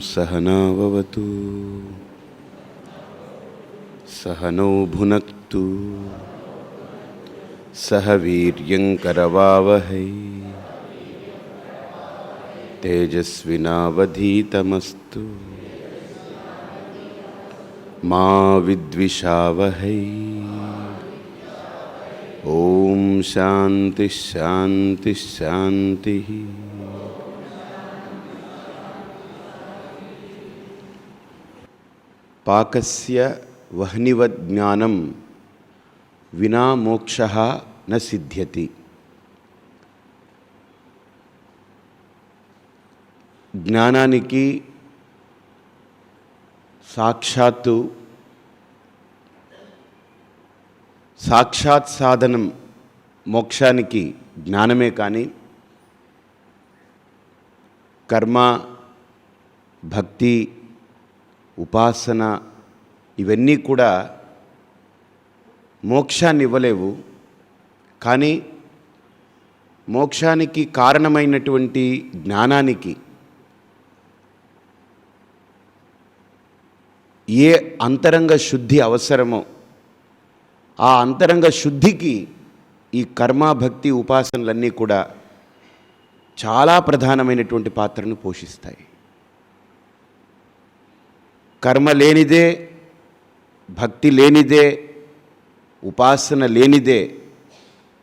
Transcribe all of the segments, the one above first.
सहनाववतु सहनौ भुनक्तु सह वीर्यंकरवावहै तेजस्विनावधीतमस्तु मा विद्विषावहै। ओम शांति शांति शांति। पाकस्य वह्निवत् ज्ञानं विना मोक्षः न सिद्ध्यति। జ్ఞానానికి సాక్షాత్ సాధనం మోక్షానికి జ్ఞానమే కానీ కర్మ, భక్తి, ఉపాసన ఇవన్నీ కూడా మోక్షాన్ని ఇవ్వలేవు. కానీ మోక్షానికి కారణమైనటువంటి జ్ఞానానికి ఏ అంతరంగ శుద్ధి అవసరమో ఆ అంతరంగ శుద్ధికి ఈ కర్మ, భక్తి, ఉపాసనలన్నీ కూడా చాలా ప్రధానమైనటువంటి పాత్రను పోషిస్తాయి. కర్మ లేనిదే, భక్తి లేనిదే, ఉపాసన లేనిదే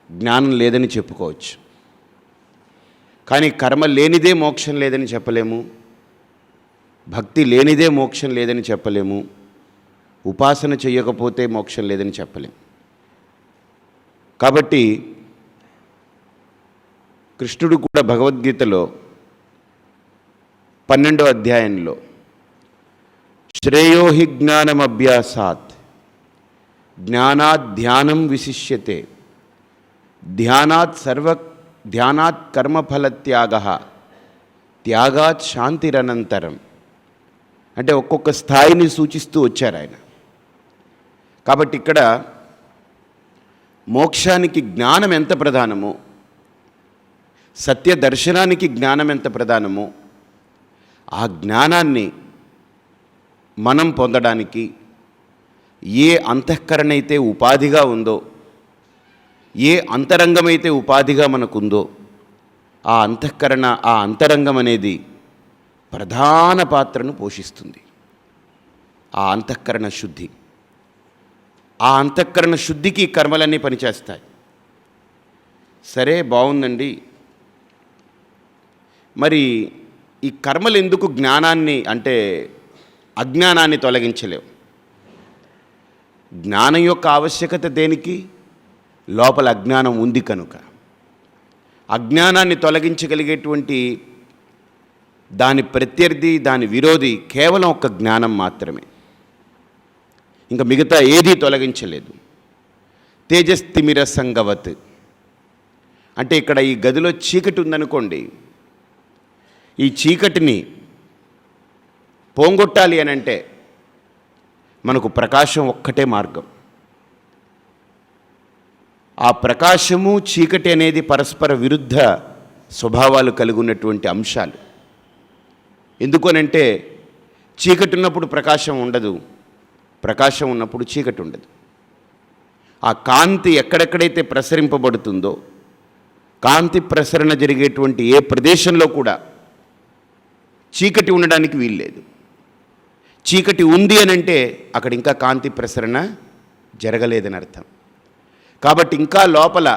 జ్ఞానం లేదని చెప్పుకోవచ్చు. కానీ కర్మ లేనిదే మోక్షం లేదని చెప్పలేము, భక్తి లేనిదే మోక్షం లేదని చెప్పలేము, ఉపాసన చేయకపోతే మోక్షం లేదని చెప్పలేము. కాబట్టి కృష్ణుడు కూడా భగవద్గీతలో 12వ అధ్యాయంలో శ్రేయో హి జ్ఞానమభ్యాసాత్ జ్ఞానాత్ ధ్యానం విశిష్యతే ధ్యానాత్ కర్మఫలత్యాగః త్యాగాత్ శాంతిరనంతరం అంటే ఒక్కొక్క స్థాయిని సూచిస్తూ వచ్చారు ఆయన. కాబట్టి ఇక్కడ మోక్షానికి జ్ఞానం ఎంత ప్రధానమో, సత్య దర్శనానికి జ్ఞానం ఎంత ప్రధానమో, ఆ జ్ఞానాన్ని మనం పొందడానికి ఏ అంతఃకరణ అయితే ఉపాధిగా ఉందో, ఏ అంతరంగమైతే ఉపాధిగా మనకుందో, ఆ అంతఃకరణ, ఆ అంతరంగం అనేది ప్రధాన పాత్రను పోషిస్తుంది. ఆ అంతఃకరణ శుద్ధి, ఆ అంతఃకరణ శుద్ధికి కర్మలన్నీ పనిచేస్తాయి. సరే, బాగుందండి. మరి ఈ కర్మలు ఎందుకు జ్ఞానాన్ని అంటే అజ్ఞానాన్ని తొలగించలేవు? జ్ఞానం యొక్క ఆవశ్యకత దేనికి? లోపల అజ్ఞానం ఉంది కనుక. అజ్ఞానాన్ని తొలగించగలిగేటువంటి దాని ప్రత్యర్థి, దాని విరోధి కేవలం ఒక జ్ఞానం మాత్రమే. ఇంకా మిగతా ఏదీ తొలగించలేదు. తేజస్తిమిర సంగవత్ అంటే ఇక్కడ ఈ గదిలో చీకటి ఉందనుకోండి, ఈ చీకటిని పోంగొట్టాలి అని అంటే మనకు ప్రకాశం ఒక్కటే మార్గం. ఆ ప్రకాశము, చీకటి అనేది పరస్పర విరుద్ధ స్వభావాలు కలిగి ఉన్నటువంటి అంశాలు. ఎందుకనంటే చీకటి ఉన్నప్పుడు ప్రకాశం ఉండదు, ప్రకాశం ఉన్నప్పుడు చీకటి ఉండదు. ఆ కాంతి ఎక్కడెక్కడైతే ప్రసరింపబడుతుందో, కాంతి ప్రసరణ జరిగేటువంటి ఏ ప్రదేశంలో కూడా చీకటి ఉండడానికి వీల్లేదు. చీకటి ఉంది అని అంటే అక్కడ ఇంకా కాంతి ప్రసరణ జరగలేదని అర్థం. కాబట్టి ఇంకా లోపల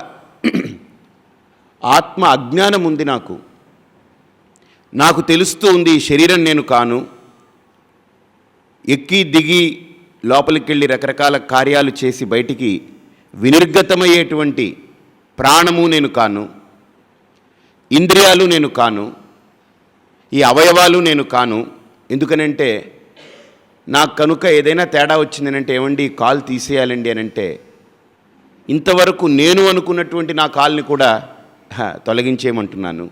ఆత్మ అజ్ఞానం ఉంది. నాకు తెలుస్తూ ఉంది ఈ శరీరం నేను కాను, ఎక్కి దిగి లోపలికి వెళ్ళి రకరకాల కార్యాలు చేసి బయటికి వినిర్గతమయ్యేటువంటి ప్రాణము నేను కాను, ఇంద్రియాలు నేను కాను, ఈ అవయవాలు నేను కాను. ఎందుకనంటే నాకు కనుక ఏదైనా తేడా వచ్చిందనంటే, ఏమండి కాలు తీసేయాలండి అని అంటే, ఇంతవరకు నేను అనుకున్నటువంటి నా కాల్ని కూడా తొలగించేయమంటున్నాను.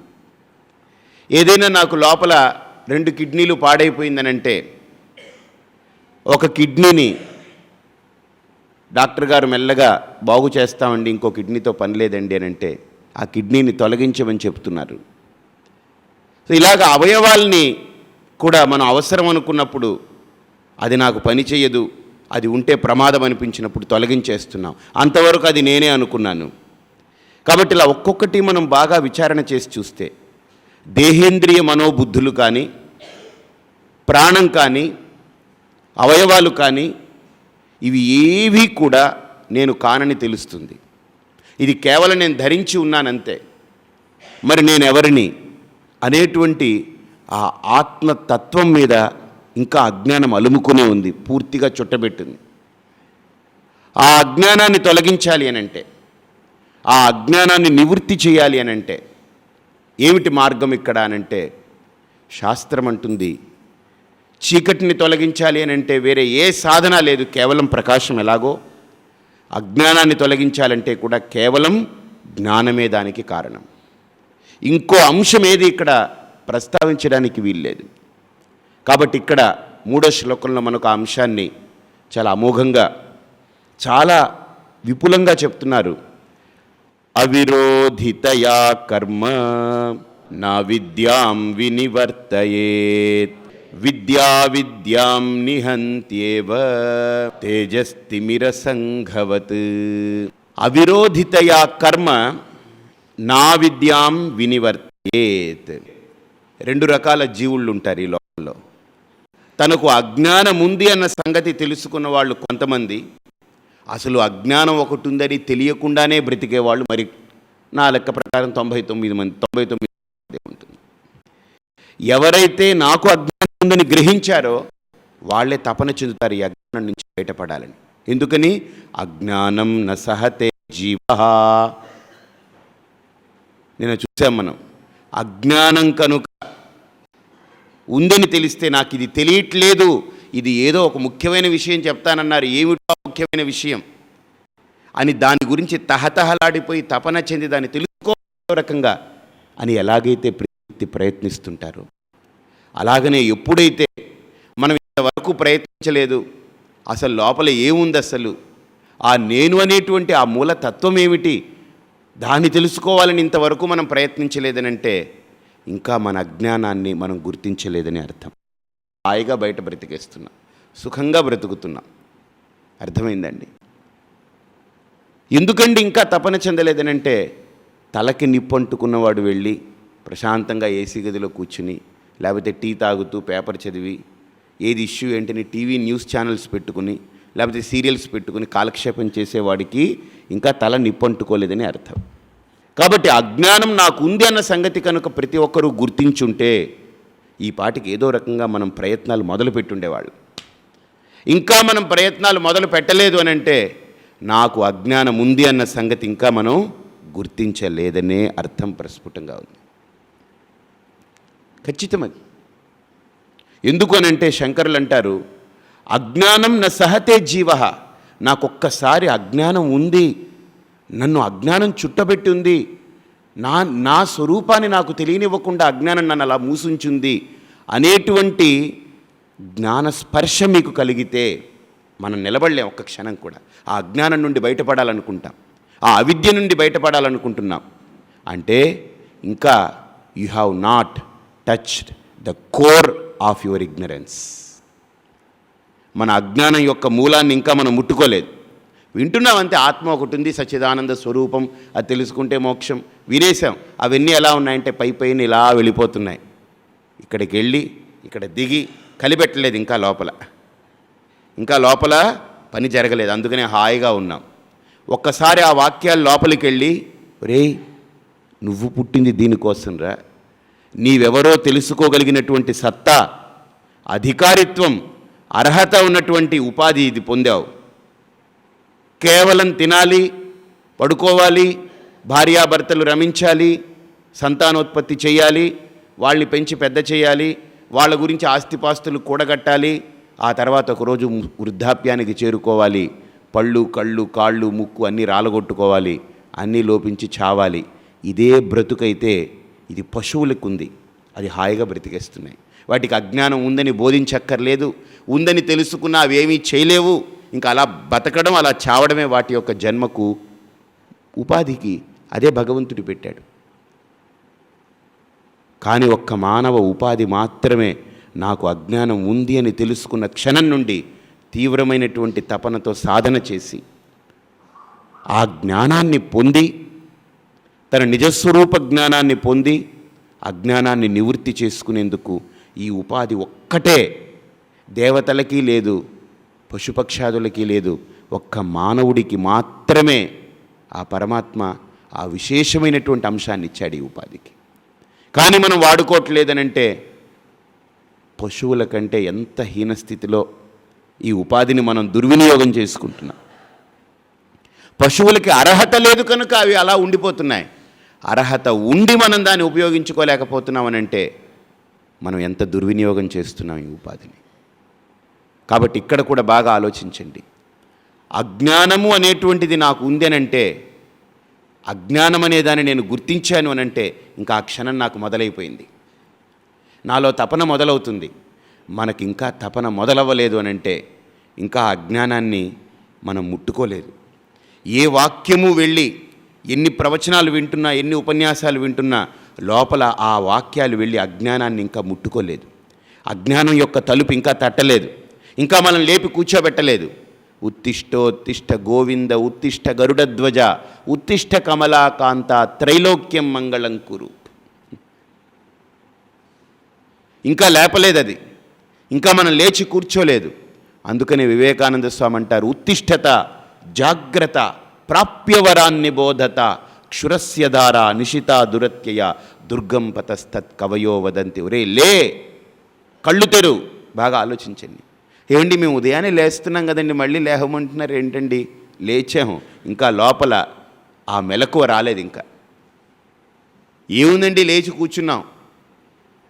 ఏదైనా నాకు లోపల 2 కిడ్నీలు పాడైపోయిందనంటే, ఒక కిడ్నీని డాక్టర్ గారు మెల్లగా బాగు చేస్తామండి, ఇంకో కిడ్నీతో పని లేదండి అని అంటే ఆ కిడ్నీని తొలగించమని చెప్తున్నారు. సో ఇలాగ అవయవాల్ని కూడా మనం అవసరం అనుకున్నప్పుడు అది నాకు పని చేయదు, అది ఉంటే ప్రమాదం అనిపించినప్పుడు తొలగించేస్తున్నాం. అంతవరకు అది నేనే అనుకున్నాను. కాబట్టి ఇలా ఒక్కొక్కటి మనం బాగా విచారణ చేసి చూస్తే దేహేంద్రియ మనోబుద్ధులు కానీ, ప్రాణం కానీ, అవయవాలు కానీ, ఇవి ఏవీ కూడా నేను కానని తెలుస్తుంది. ఇది కేవలం నేను ధరించి ఉన్నానంతే. మరి నేను ఎవరిని అనేటువంటి ఆ ఆత్మతత్వం మీద ఇంకా అజ్ఞానం అలుముకునే ఉంది, పూర్తిగా చుట్టబెట్టింది. ఆ అజ్ఞానాన్ని తొలగించాలి అనంటే, ఆ అజ్ఞానాన్ని నివృత్తి చేయాలి అనంటే ఏమిటి మార్గం ఇక్కడ అనంటే, శాస్త్రం అంటుంది చీకటిని తొలగించాలి అనంటే వేరే ఏ సాధన లేదు, కేవలం ప్రకాశం. ఎలాగో అజ్ఞానాన్ని తొలగించాలంటే కూడా కేవలం జ్ఞానమే దానికి కారణం. ఇంకో అంశం ఏది ఇక్కడ ప్రస్తావించడానికి వీల్లేదు. కాబట్టి ఇక్కడ 3వ శ్లోకంలో మనకు ఆ అంశాన్ని చాలా అమోఘంగా, చాలా విపులంగా చెప్తున్నారు. అవిరోధితయా కర్మ నా విద్యాం వినివర్తయేత్ విద్యా విద్యాం నిహంత్యేవ తేజస్తిమిర సంఘవత్. అవిరోధితయా కర్మ నా విద్యాం వినివర్తయేత్. 2 రకాల జీవుళ్ళు ఉంటారు ఈ లోకంలో. తనకు అజ్ఞానం ఉంది అన్న సంగతి తెలుసుకున్న వాళ్ళు కొంతమంది, అసలు అజ్ఞానం ఒకటి ఉందని తెలియకుండానే బ్రతికేవాళ్ళు మరి నా లెక్క ప్రకారం 99 ఉంటుంది. ఎవరైతే నాకు అజ్ఞానం ఉందని గ్రహించారో వాళ్ళే తపన చెందుతారు ఈ అజ్ఞానం నుంచి బయటపడాలని. ఎందుకని? అజ్ఞానం న సహతే జీవ. నేను చూసాం మనం, అజ్ఞానం కనుక ఉందని తెలిస్తే నాకు ఇది తెలియట్లేదు, ఇది ఏదో ఒక ముఖ్యమైన విషయం చెప్తానన్నారు, ఏమిటో ముఖ్యమైన విషయం అని దాని గురించి తహతహలాడిపోయి తపన చెంది దాన్ని తెలుసుకో రకంగా అని ఎలాగైతే ప్రయత్నిస్తుంటారో, అలాగనే ఎప్పుడైతే మనం ఇంతవరకు ప్రయత్నించలేదు, అసలు లోపల ఏముంది, అసలు ఆ నేను అనేటువంటి ఆ మూలతత్వం ఏమిటి, దాన్ని తెలుసుకోవాలని ఇంతవరకు మనం ప్రయత్నించలేదనంటే ఇంకా మన అజ్ఞానాన్ని మనం గుర్తించలేదని అర్థం. హాయిగా బయట బ్రతికేస్తున్నాం, సుఖంగా బ్రతుకుతున్నాం. అర్థమైందండి? ఎందుకండి ఇంకా తపన చెందలేదనంటే, తలకి నిప్పంటుకున్నవాడు వెళ్ళి ప్రశాంతంగా ఏసీ గదిలో కూర్చుని, లేకపోతే టీ తాగుతూ పేపర్ చదివి, ఏది ఇష్యూ ఏంటని టీవీ న్యూస్ ఛానల్స్ పెట్టుకుని, లేకపోతే సీరియల్స్ పెట్టుకుని కాలక్షేపం చేసేవాడికి ఇంకా తల నిప్పంటుకోలేదని అర్థం. కాబట్టి అజ్ఞానం నాకు ఉంది అన్న సంగతి కనుక ప్రతి ఒక్కరూ గుర్తించుంటే ఈ పాటికి ఏదో రకంగా మనం ప్రయత్నాలు మొదలు పెట్టుండేవాళ్ళు. ఇంకా మనం ప్రయత్నాలు మొదలు పెట్టలేదు అని అంటే నాకు అజ్ఞానం ఉంది అన్న సంగతి ఇంకా మనం గుర్తించలేదనే అర్థం ప్రస్ఫుటంగా ఉంది. ఖచ్చితమది. ఎందుకు అనంటే శంకరులు అంటారు, అజ్ఞానం న సహతే జీవ. నాకొక్కసారి అజ్ఞానం ఉంది, నన్ను అజ్ఞానం చుట్టబెట్టి ఉంది, నా స్వరూపాన్ని నాకు తెలియనివ్వకుండా అజ్ఞానం నన్ను అలా మూసుంచుంది అనేటువంటి జ్ఞానస్పర్శ మీకు కలిగితే మనం నిలబడలేం ఒక్క క్షణం కూడా. ఆ అజ్ఞానం నుండి బయటపడాలనుకుంటాం, ఆ అవిద్య నుండి బయటపడాలనుకుంటున్నాం. అంటే ఇంకా you have not touched the core of your ignorance. మన అజ్ఞానం యొక్క మూలాన్ని ఇంకా మనం ముట్టుకోలేదు. వింటున్నామంతే, ఆత్మ ఒకటి ఉంది, సచ్చిదానంద స్వరూపం, అది తెలుసుకుంటే మోక్షం వినేసాం. అవన్నీ ఎలా ఉన్నాయంటే పైన ఇలా వెళ్ళిపోతున్నాయి. ఇక్కడికి వెళ్ళి ఇక్కడ దిగి కలిపెట్టలేదు, ఇంకా లోపల పని జరగలేదు. అందుకనే హాయిగా ఉన్నాం. ఒక్కసారి ఆ వాక్యాలు లోపలికి వెళ్ళి, రేయ్ నువ్వు పుట్టింది దీనికోసం రా, నీవెవరో తెలుసుకోగలిగినటువంటి సత్తా, అధికారిత్వం, అర్హత ఉన్నటువంటి ఉపాధి ఇది పొందావు. కేవలం తినాలి, పడుకోవాలి, భార్యాభర్తలు రమించాలి, సంతానోత్పత్తి చేయాలి, వాళ్ళని పెంచి పెద్ద చేయాలి, వాళ్ళ గురించి ఆస్తిపాస్తులు కూడగట్టాలి, ఆ తర్వాత ఒకరోజు వృద్ధాప్యానికి చేరుకోవాలి, పళ్ళు కళ్ళు కాళ్ళు ముక్కు అన్నీ రాలగొట్టుకోవాలి, అన్నీ లోపించి చావాలి. ఇదే బ్రతుకైతే ఇది పశువులకు ఉంది, అది హాయిగా బ్రతికేస్తున్నాయి. వాటికి అజ్ఞానం ఉందని బోధించక్కర్లేదు, ఉందని తెలుసుకున్నా అవేమీ చేయలేవు. ఇంకా అలా బతకడం, అలా చావడమే వాటి యొక్క జన్మకు ఉపాధికి అదే భగవంతుడు పెట్టాడు. కానీ ఒక్క మానవ ఉపాధి మాత్రమే నాకు అజ్ఞానం ఉంది అని తెలుసుకున్న క్షణం నుండి తీవ్రమైనటువంటి తపనతో సాధన చేసి ఆ జ్ఞానాన్ని పొంది, తన నిజస్వరూప జ్ఞానాన్ని పొంది అజ్ఞానాన్ని నివృత్తి చేసుకునేందుకు ఈ ఉపాధి ఒక్కటే దేవతలకి లేదు, పశుపక్షాదులకి లేదు, ఒక్క మానవుడికి మాత్రమే ఆ పరమాత్మ ఆ విశేషమైనటువంటి అంశాన్ని ఇచ్చాడు ఈ ఉపాధికి. కానీ మనం వాడుకోవట్లేదనంటే పశువుల కంటే ఎంత హీనస్థితిలో ఈ ఉపాధిని మనం దుర్వినియోగం చేసుకుంటున్నాం. పశువులకి అర్హత లేదు కనుక అవి అలా ఉండిపోతున్నాయి. అర్హత ఉండి మనం దాన్ని ఉపయోగించుకోలేకపోతున్నామనంటే మనం ఎంత దుర్వినియోగం చేస్తున్నాం ఈ ఉపాధిని. కాబట్టి ఇక్కడ కూడా బాగా ఆలోచించండి. అజ్ఞానము అనేటువంటిది నాకు ఉంది అనంటే, అజ్ఞానం అనేదాన్ని నేను గుర్తించాను అనంటే ఇంకా ఆ క్షణం నాకు మొదలైపోయింది, నాలో తపన మొదలవుతుంది. మనకి ఇంకా తపన మొదలవ్వలేదు అనంటే ఇంకా అజ్ఞానాన్ని మనం ముట్టుకోలేదు. ఏ వాక్యము వెళ్ళి ఎన్ని ప్రవచనాలు వింటున్నా, ఎన్ని ఉపన్యాసాలు వింటున్నా లోపల ఆ వాక్యాలు వెళ్ళి అజ్ఞానాన్ని ఇంకా ముట్టుకోలేదు. అజ్ఞానం యొక్క తలుపు ఇంకా తట్టలేదు, ఇంకా మనం లేపి కూర్చోబెట్టలేదు. ఉత్తిష్టోత్తిష్ట గోవింద ఉత్తిష్ట గరుడధ్వజ ఉత్తిష్ట కమలాకాంత త్రైలోక్యం మంగళం కురు. ఇంకా లేపలేదు అది, ఇంకా మనం లేచి కూర్చోలేదు. అందుకని వివేకానంద స్వామి అంటారు, ఉత్తిష్టత జాగ్రత్త ప్రాప్యవరాన్ని బోధత క్షురస్యధార నిశిత దురత్యయ దుర్గం పతస్తత్ కవయో వదంతి. ఒరే లే, కళ్ళు తెరు. బాగా ఆలోచించండి. ఏమండి మేము ఉదయాన్నే లేస్తున్నాం కదండి, మళ్ళీ లేహమంటున్నారు ఏంటండి? లేచాము, ఇంకా లోపల ఆ మెలకువ రాలేదు. ఇంకా ఏముందండి, లేచి కూర్చున్నాం,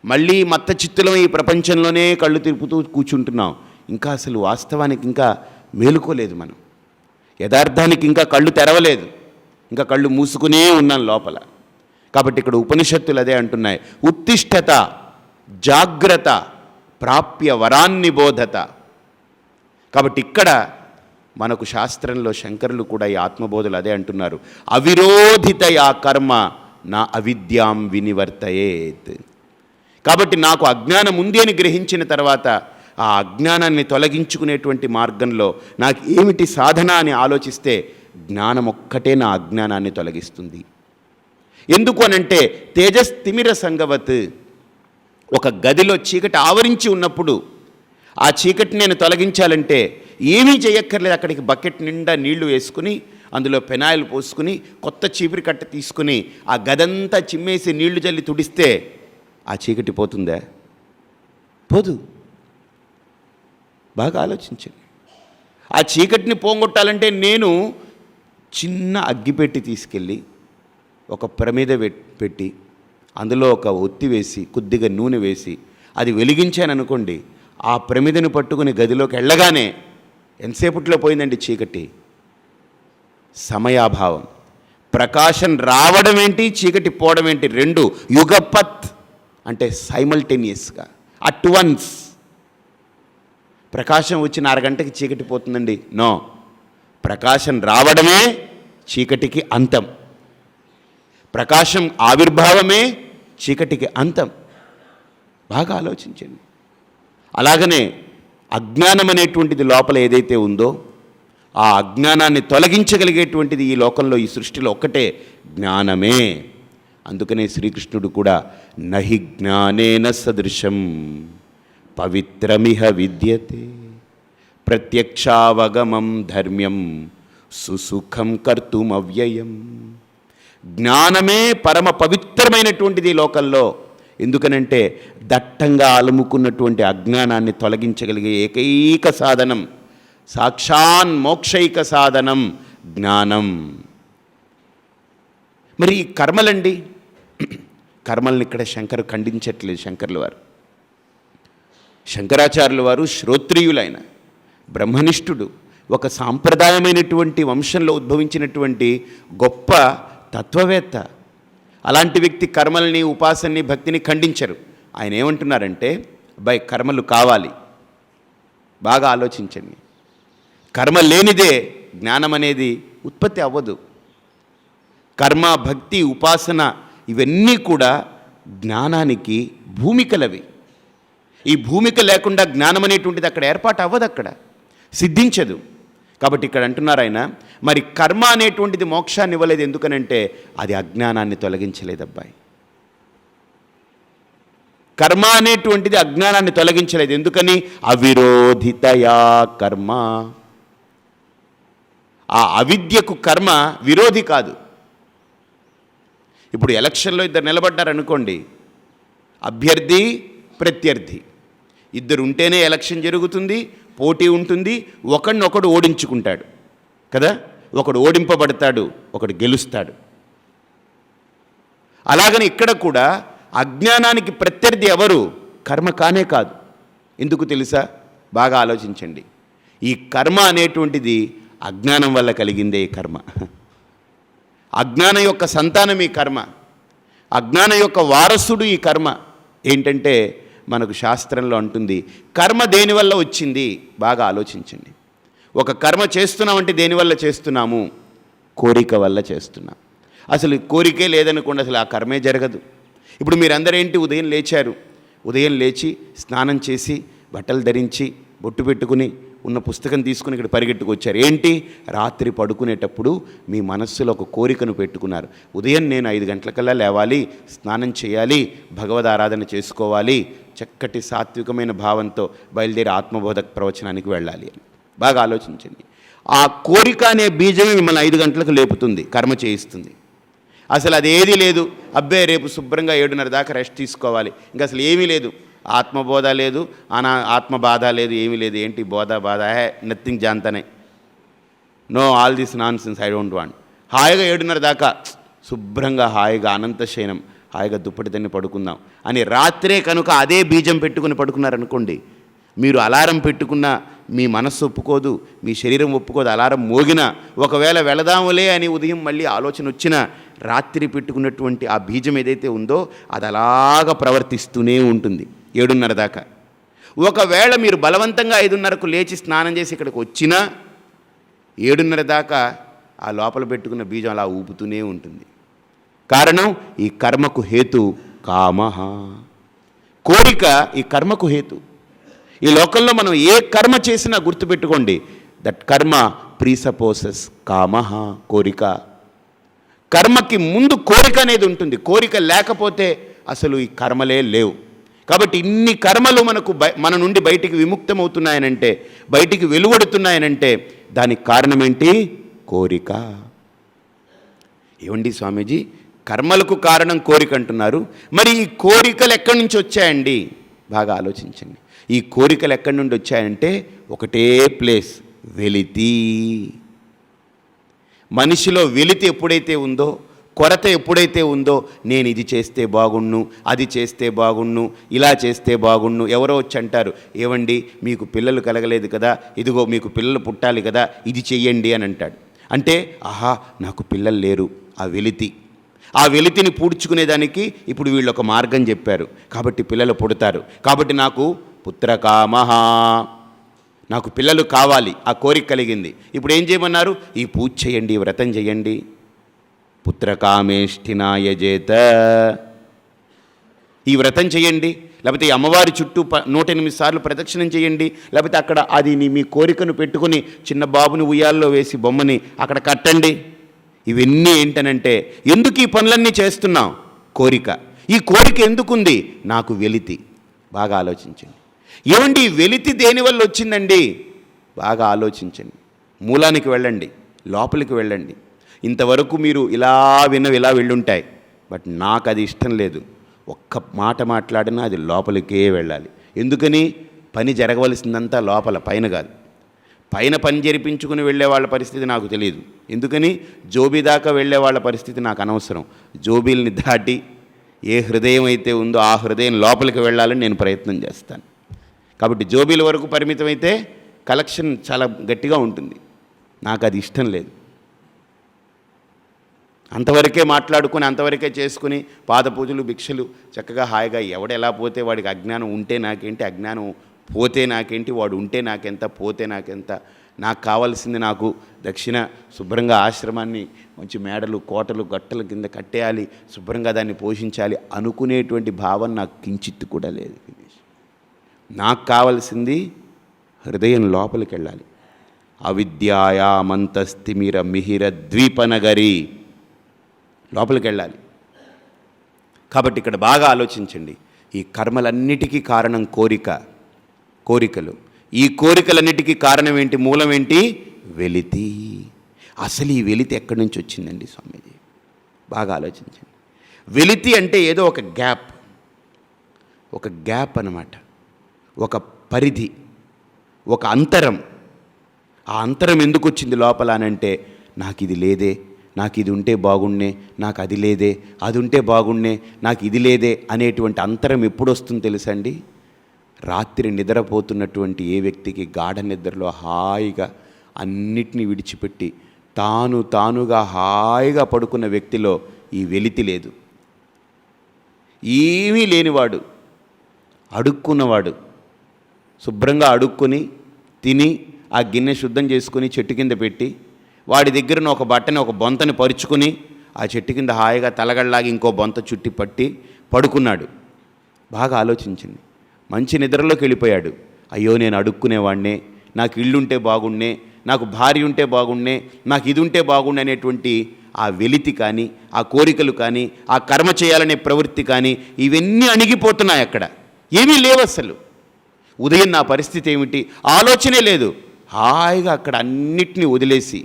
మళ్ళీ మత్త చిత్తులం ఈ ప్రపంచంలోనే కళ్ళు తిరుపుతూ కూర్చుంటున్నాం. ఇంకా అసలు వాస్తవానికి ఇంకా మేలుకోలేదు, మనం యథార్థానికి ఇంకా కళ్ళు తెరవలేదు, ఇంకా కళ్ళు మూసుకునే ఉన్నాం లోపల. కాబట్టి ఇక్కడ ఉపనిషత్తులు అదే అంటున్నాయి, ఉత్తిష్టత జాగ్రత్త ప్రాప్య వరాన్ని బోధత. కాబట్టి ఇక్కడ మనకు శాస్త్రంలో శంకరులు కూడా ఈ ఆత్మబోధలు అదే అంటున్నారు, అవిరోధితయా కర్మ నా అవిద్యాం వినివర్తయేత్. కాబట్టి నాకు అజ్ఞానం ఉంది అని గ్రహించిన తర్వాత ఆ అజ్ఞానాన్ని తొలగించుకునేటువంటి మార్గంలో నాకు ఏమిటి సాధన అని ఆలోచిస్తే జ్ఞానం ఒక్కటే నా అజ్ఞానాన్ని తొలగిస్తుంది. ఎందుకు అనంటే తేజస్తిమిర సంగవత్, ఒక గదిలో చీకటి ఆవరించి ఉన్నప్పుడు ఆ చీకటిని నేను తొలగించాలంటే ఏమీ చేయక్కర్లేదు. అక్కడికి బకెట్ నిండా నీళ్లు వేసుకుని అందులో పెనాయిల్ పోసుకుని కొత్త చీపిరి కట్ట తీసుకుని ఆ గదంతా చిమ్మేసి నీళ్లు జల్లి తుడిస్తే ఆ చీకటి పోతుందా? పోదు. బాగా ఆలోచించండి. ఆ చీకటిని పోగొట్టాలంటే నేను చిన్న అగ్గిపెట్టి తీసుకెళ్ళి ఒక ప్రమిద పెట్టి అందులో ఒక ఒత్తి వేసి కొద్దిగా నూనె వేసి అది వెలిగించాను అనుకోండి, ఆ ప్రమిదను పట్టుకుని గదిలోకి వెళ్ళగానే ఎంతసేపట్లో పోయిందండి చీకటి? సమయాభావం. ప్రకాశం రావడం ఏంటి, చీకటి పోవడం ఏంటి? రెండు యుగపత్ అంటే సైమల్టేనియస్గా, అట్ వన్స్. ప్రకాశం వచ్చిన అరగంటకి చీకటి పోతుందండి? నో, ప్రకాశం రావడమే చీకటికి అంతం, ప్రకాశం ఆవిర్భావమే చీకటికి అంతం. బాగా ఆలోచించండి. అలాగనే అజ్ఞానం అనేటువంటిది లోపల ఏదైతే ఉందో ఆ అజ్ఞానాన్ని తొలగించగలిగేటువంటిది ఈ లోకంలో, ఈ సృష్టిలో ఒక్కటే జ్ఞానమే. అందుకనే శ్రీకృష్ణుడు కూడా నహి జ్ఞానేన సదృశం పవిత్రమిహ విద్యతే ప్రత్యక్షావగమం ధర్మ్యం సుసుఖం కర్తుమవ్యయం. జ్ఞానమే పరమ పవిత్రమైనటువంటిది ఈ లోకంలో. ఎందుకనంటే దట్టంగా అలుముకున్నటువంటి అజ్ఞానాన్ని తొలగించగలిగే ఏకైక సాధనం, సాక్షాన్ మోక్షైక సాధనం జ్ఞానం. మరి ఈ కర్మలండి, కర్మల్ని ఇక్కడ శంకరు ఖండించట్లేదు. శంకర్ల వారు, శంకరాచార్యుల వారు శ్రోత్రియులైన బ్రహ్మనిష్ఠుడు, ఒక సాంప్రదాయమైనటువంటి వంశంలో ఉద్భవించినటువంటి గొప్ప తత్వవేత్త. అలాంటి వ్యక్తి కర్మల్ని, ఉపాసనని, భక్తిని ఖండించరు. ఆయన ఏమంటున్నారంటే బై కర్మలు కావాలి. బాగా ఆలోచించండి. కర్మ లేనిదే జ్ఞానం అనేది ఉత్పత్తి అవ్వదు. కర్మ, భక్తి, ఉపాసన ఇవన్నీ కూడా జ్ఞానానికి భూమికలవి. ఈ భూమిక లేకుండా జ్ఞానం అనేటువంటిది అక్కడ ఏర్పాటు అవ్వదు, అక్కడ సిద్ధించదు. కాబట్టి ఇక్కడ అంటున్నారు ఆయన, మరి కర్మ అనేటువంటిది మోక్షాన్ని ఇవ్వలేదు. ఎందుకనంటే అది అజ్ఞానాన్ని తొలగించలేదు అబ్బాయి. కర్మ అనేటువంటిది అజ్ఞానాన్ని తొలగించలేదు. ఎందుకని? అవిరోధితయా కర్మ. ఆ అవిద్యకు కర్మ విరోధి కాదు. ఇప్పుడు ఎలక్షన్లో ఇద్దరు నిలబడ్డారనుకోండి, అభ్యర్థి ప్రత్యర్థి ఇద్దరు ఉంటేనే ఎలక్షన్ జరుగుతుంది, పోటీ ఉంటుంది, ఒకడినొకడు ఓడించుకుంటాడు కదా. ఒకడు ఓడింపబడతాడు, ఒకడు గెలుస్తాడు. అలాగని ఇక్కడ కూడా అజ్ఞానానికి ప్రత్యర్థి ఎవరు? కర్మ కానే కాదు. ఎందుకు తెలుసా? బాగా ఆలోచించండి. ఈ కర్మ అనేటువంటిది అజ్ఞానం వల్ల కలిగిందే ఈ కర్మ. అజ్ఞానం యొక్క సంతానం ఈ కర్మ, అజ్ఞానం యొక్క వారసుడు ఈ కర్మ. ఏంటంటే మనకు శాస్త్రంలో అంటుంది, కర్మ దేనివల్ల వచ్చింది? బాగా ఆలోచించండి. ఒక కర్మ చేస్తున్నామంటే దేనివల్ల చేస్తున్నాము? కోరిక వల్ల చేస్తున్నాం. అసలు కోరికే లేదనుకోండి, అసలు ఆ కర్మే జరగదు. ఇప్పుడు మీరందరూ ఏంటి, ఉదయం లేచారు, ఉదయం లేచి స్నానం చేసి బట్టలు ధరించి బొట్టు పెట్టుకుని ఉన్న పుస్తకం తీసుకుని ఇక్కడ పరిగెట్టుకొచ్చారు. ఏంటి? రాత్రి పడుకునేటప్పుడు మీ మనస్సులో ఒక కోరికను పెట్టుకున్నారు. ఉదయం నేను 5 గంటలకల్లా లేవాలి, స్నానం చేయాలి, భగవద్ ఆరాధన చేసుకోవాలి, చక్కటి సాత్వికమైన భావంతో బయలుదేరి ఆత్మబోధక ప్రవచనానికి వెళ్ళాలి అని. బాగా ఆలోచించండి. ఆ కోరిక అనే బీజమే మిమ్మల్ని 5 గంటలకు లేపుతుంది, కర్మ చేయిస్తుంది. అసలు అదేదీ లేదు. అబ్బే రేపు శుభ్రంగా 7:30 దాకా రెస్ట్ తీసుకోవాలి, ఇంకా అసలు ఏమీ లేదు, ఆత్మబోధ లేదు, ఆత్మబాధ లేదు, ఏమీ లేదు. ఏంటి బోధ బాధ? నథింగ్ జాంతనే, no all this nonsense, I don't want. హాయిగా 7:30 దాకా శుభ్రంగా హాయిగా అనంత శయనం, హాయిగా దుప్పటి తన్ని పడుకుందాం అని రాత్రే కనుక అదే బీజం పెట్టుకుని పడుకున్నారనుకోండి, మీరు అలారం పెట్టుకున్నా మీ మనస్సు ఒప్పుకోదు, మీ శరీరం ఒప్పుకోదు. అలారం మోగినా, ఒకవేళ వెళదాములే అని ఉదయం మళ్ళీ ఆలోచన వచ్చినా, రాత్రి పెట్టుకున్నటువంటి ఆ బీజం ఏదైతే ఉందో అది అలాగా ప్రవర్తిస్తూనే ఉంటుంది 7:30 దాకా. ఒకవేళ మీరు బలవంతంగా 5:30కు లేచి స్నానం చేసి ఇక్కడికి వచ్చినా 7:30 దాకా ఆ లోపల పెట్టుకున్న బీజం అలా ఊపుతూనే ఉంటుంది. కారణం, ఈ కర్మకు హేతు కామః. కోరిక ఈ కర్మకు హేతు. ఈ లోకంలో మనం ఏ కర్మ చేసినా గుర్తుపెట్టుకోండి, దట్ కర్మ ప్రీసపోసెస్ కామః, కోరిక. కర్మకి ముందు కోరిక అనేది ఉంటుంది. కోరిక లేకపోతే అసలు ఈ కర్మలే లేవు. కాబట్టి ఇన్ని కర్మలు మన నుండి బయటికి విముక్తమవుతున్నాయనంటే, బయటికి వెలువడుతున్నాయనంటే దానికి కారణం ఏంటి? కోరిక. ఏమండి స్వామీజీ, కర్మలకు కారణం కోరిక అంటున్నారు, మరి ఈ కోరికలు ఎక్కడి నుంచి వచ్చాయండి? బాగా ఆలోచించండి. ఈ కోరికలు ఎక్కడి నుండి వచ్చాయంటే ఒకటే ప్లేస్, వెలితి. మనిషిలో వెలితి ఎప్పుడైతే ఉందో, కొరత ఎప్పుడైతే ఉందో, నేను ఇది చేస్తే బాగుండు, అది చేస్తే బాగుండు, ఇలా చేస్తే బాగుండు. ఎవరో వచ్చి అంటారు, ఏవండి మీకు పిల్లలు కలగలేదు కదా, ఇదిగో మీకు పిల్లలు పుట్టాలి కదా, ఇది చెయ్యండి అని అంటాడు. అంటే ఆహా నాకు పిల్లలు లేరు, ఆ వెలితి. ఆ వెలితిని పూడ్చుకునేదానికి ఇప్పుడు వీళ్ళు ఒక మార్గం చెప్పారు, కాబట్టి పిల్లలు పుడతారు. కాబట్టి నాకు పుత్రకామః, నాకు పిల్లలు కావాలి, ఆ కోరిక కలిగింది. ఇప్పుడు ఏం చేయమన్నారు? ఈ పూజ చేయండి, వ్రతం చేయండి. పుత్రకామేష్ఠినా యజేత, ఈ వ్రతం చేయండి, లేకపోతే ఈ అమ్మవారి చుట్టూ 108 సార్లు ప్రదక్షిణం చేయండి, లేకపోతే అక్కడ అది మీ కోరికను పెట్టుకుని చిన్న బాబుని ఉయ్యాల్లో వేసి బొమ్మని అక్కడ కట్టండి. ఇవన్నీ ఏంటనంటే, ఎందుకు ఈ పనులన్నీ చేస్తున్నాం? కోరిక. ఈ కోరిక ఎందుకుంది? నాకు వెలితి. బాగా ఆలోచించండి. ఏమండి వెలితి దేనివల్ల వచ్చిందండి? బాగా ఆలోచించండి. మూలానికి వెళ్ళండి, లోపలికి వెళ్ళండి. ఇంతవరకు మీరు ఇలా విన్నవి ఇలా వెళ్ళుంటాయి, బట్ నాకు అది ఇష్టం లేదు. ఒక్క మాట మాట్లాడినా అది లోపలికే వెళ్ళాలి. ఎందుకని? పని జరగవలసిందంతా లోపల, పైన కాదు. పైన పని జరిపించుకుని వెళ్ళే వాళ్ళ పరిస్థితి నాకు తెలియదు. ఎందుకని? జోబీ దాకా వెళ్ళే వాళ్ళ పరిస్థితి నాకు అనవసరం. జోబీల్ని దాటి ఏ హృదయం అయితే ఉందో ఆ హృదయం లోపలికి వెళ్ళాలని నేను ప్రయత్నం చేస్తాను. కాబట్టి జోబీల వరకు పరిమితమైతే కలెక్షన్ చాలా గట్టిగా ఉంటుంది. నాకు అది ఇష్టం లేదు. అంతవరకే మాట్లాడుకుని, అంతవరకే చేసుకుని పాద పూజలు, భిక్షలు చక్కగా హాయిగా, ఎవడెలా పోతే వాడికి అజ్ఞానం ఉంటే నాకేంటి, అజ్ఞానం పోతే నాకేంటి, వాడు ఉంటే నాకెంత, పోతే నాకెంత, నాకు కావాల్సింది నాకు దక్షిణ, శుభ్రంగా ఆశ్రమాన్ని మంచి మేడలు, కోటలు, గట్టల కింద నాకు కావలసింది హృదయం లోపలికి వెళ్ళాలి. అవిద్యాయామంతస్తిమిర మిహిర ద్వీపనగరి లోపలికి వెళ్ళాలి. కాబట్టి ఇక్కడ బాగా ఆలోచించండి. ఈ కర్మలన్నిటికీ కారణం కోరికలు. ఈ కోరికలన్నిటికీ కారణం ఏంటి? మూలం ఏంటి? వెలితి. అసలు ఈ వెలితి ఎక్కడి నుంచి వచ్చిందండి స్వామీజీ? బాగా ఆలోచించండి. వెలితి అంటే ఏదో ఒక గ్యాప్ అన్నమాట, ఒక పరిధి, ఒక అంతరం. ఆ అంతరం ఎందుకు వచ్చింది లోపల అనంటే, నాకు ఇది లేదే, నాకు ఇది ఉంటే బాగుండే, నాకు అది లేదే, అది ఉంటే బాగుండే, నాకు ఇది లేదే అనేటువంటి అంతరం ఎప్పుడు వస్తుందో తెలుసండి? రాత్రి నిద్రపోతున్నటువంటి ఏ వ్యక్తికి గాఢ నిద్రలో హాయిగా అన్నిటినీ విడిచిపెట్టి తానుగా హాయిగా పడుకున్న వ్యక్తిలో ఈ వెలితి లేదు. ఏమీ లేనివాడు, అడుక్కున్నవాడు, శుభ్రంగా అడుక్కొని తిని ఆ గిన్నె శుద్ధం చేసుకుని చెట్టు కింద పెట్టి వాడి దగ్గరను ఒక బట్టని ఒక బొంతని పరుచుకుని ఆ చెట్టు కింద హాయిగా తలగడలాగి ఇంకో బొంత చుట్టి పట్టి పడుకున్నాడు. బాగా ఆలోచించింది. మంచి నిద్రలోకి వెళ్ళిపోయాడు. అయ్యో నేను అడుక్కునేవాడినే, నాకు ఇల్లుంటే బాగుండే, నాకు భార్య ఉంటే బాగుండే, నాకు ఇది ఉంటే బాగుండే అనేటువంటి ఆ వెలితి కానీ, ఆ కోరికలు కానీ, ఆ కర్మ చేయాలనే ప్రవృత్తి కానీ ఇవన్నీ అణిగిపోతున్నాయి. అక్కడ ఏమీ లేవు అసలు. ఉదయం నా పరిస్థితి ఏమిటి ఆలోచనే లేదు. హాయిగా అక్కడ అన్నిటినీ వదిలేసి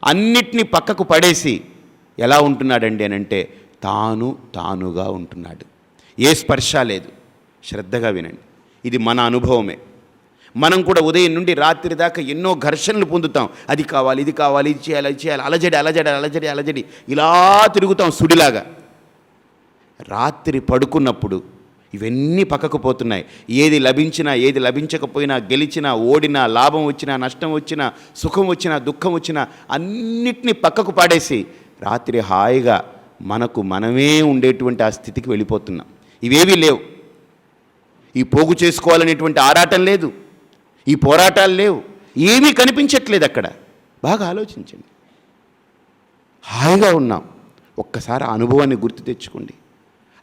అన్నిటినీ పక్కకు పడేసి ఎలా ఉంటున్నాడండి అనంటే తానుగా ఉంటున్నాడు. ఏ స్పర్శ లేదు. శ్రద్ధగా వినండి, ఇది మన అనుభవమే. మనం కూడా ఉదయం నుండి రాత్రి దాకా ఎన్నో ఘర్షణలు పొందుతాం. అది కావాలి, ఇది కావాలి, ఇది చేయాలి, అది చేయాలి, అలజడి ఇలా తిరుగుతాం సుడిలాగా. రాత్రి పడుకున్నప్పుడు ఇవన్నీ పక్కకు పోతున్నాయి. ఏది లభించినా, ఏది లభించకపోయినా, గెలిచినా, ఓడినా, లాభం వచ్చినా, నష్టం వచ్చినా, సుఖం వచ్చినా, దుఃఖం వచ్చినా అన్నిటినీ పక్కకు పాడేసి రాత్రి హాయిగా మనమే ఉండేటువంటి ఆ స్థితికి వెళ్ళిపోతున్నాం. ఇవేవీ లేవు. ఈ పోగు చేసుకోవాలనేటువంటి ఆరాటం లేదు, ఈ పోరాటాలు లేవు, ఏమీ కనిపించట్లేదు అక్కడ. బాగా ఆలోచించండి. హాయిగా ఉన్నాం. ఒక్కసారి ఆ అనుభవాన్ని గుర్తు తెచ్చుకోండి.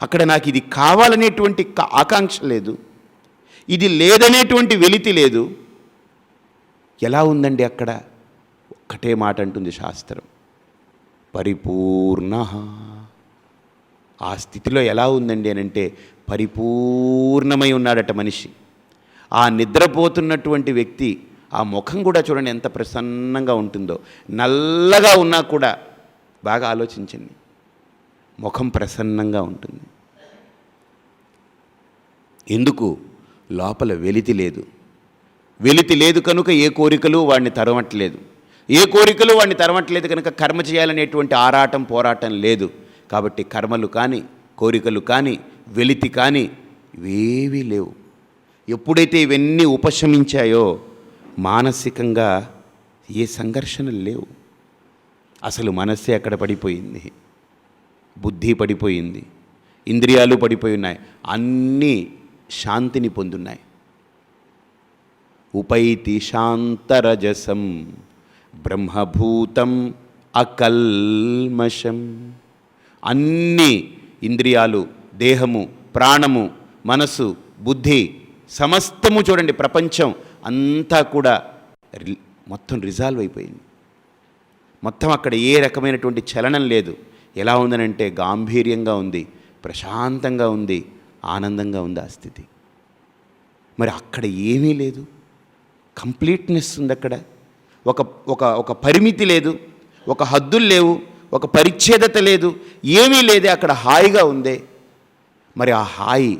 అక్కడ నాకు ఇది కావాలనేటువంటి ఆకాంక్ష లేదు, ఇది లేదనేటువంటి వెలితి లేదు. ఎలా ఉందండి అక్కడ? ఒక్కటే మాట అంటుంది శాస్త్రం, పరిపూర్ణ. ఆ స్థితిలో ఎలా ఉందండి అనంటే పరిపూర్ణమై ఉన్నాడట మనిషి. ఆ నిద్రపోతున్నటువంటి వ్యక్తి ఆ ముఖం కూడా చూడండి ఎంత ప్రసన్నంగా ఉంటుందో. నల్లగా ఉన్నా కూడా బాగా ఆలోచించండి, ముఖం ప్రసన్నంగా ఉంటుంది. ఎందుకు? లోపల వెలితి లేదు కనుక ఏ కోరికలు వాడిని తరమట్లేదు కనుక కర్మ చేయాలనేటువంటి ఆరాటం పోరాటం లేదు. కాబట్టి కర్మలు కానీ, కోరికలు కానీ, వెలితి కానీ ఇవేవీ లేవు. ఎప్పుడైతే ఇవన్నీ ఉపశమించాయో మానసికంగా ఏ సంఘర్షణలు లేవు. అసలు మనస్సే అక్కడ పడిపోయింది, బుద్ధి పడిపోయింది, ఇంద్రియాలు పడిపోయి ఉన్నాయి, అన్నీ శాంతిని పొందున్నాయి. ఉపైతి శాంతరజసం బ్రహ్మభూతం అకల్మషం. అన్నీ ఇంద్రియాలు, దేహము, ప్రాణము, మనసు, బుద్ధి సమస్తము చూడండి, ప్రపంచం అంతా కూడా మొత్తం రిజాల్వ్ అయిపోయింది. మొత్తం అక్కడ ఏ రకమైనటువంటి చలనం లేదు. ఎలా ఉందనంటే గాంభీర్యంగా ఉంది, ప్రశాంతంగా ఉంది, ఆనందంగా ఉంది ఆ స్థితి. మరి అక్కడ ఏమీ లేదు, కంప్లీట్నెస్ ఉంది అక్కడ. ఒక పరిమితి లేదు, ఒక హద్దులు లేవు, ఒక పరిచ్ఛేదత లేదు, ఏమీ లేదే. అక్కడ హాయిగా ఉందే. మరి ఆ హాయి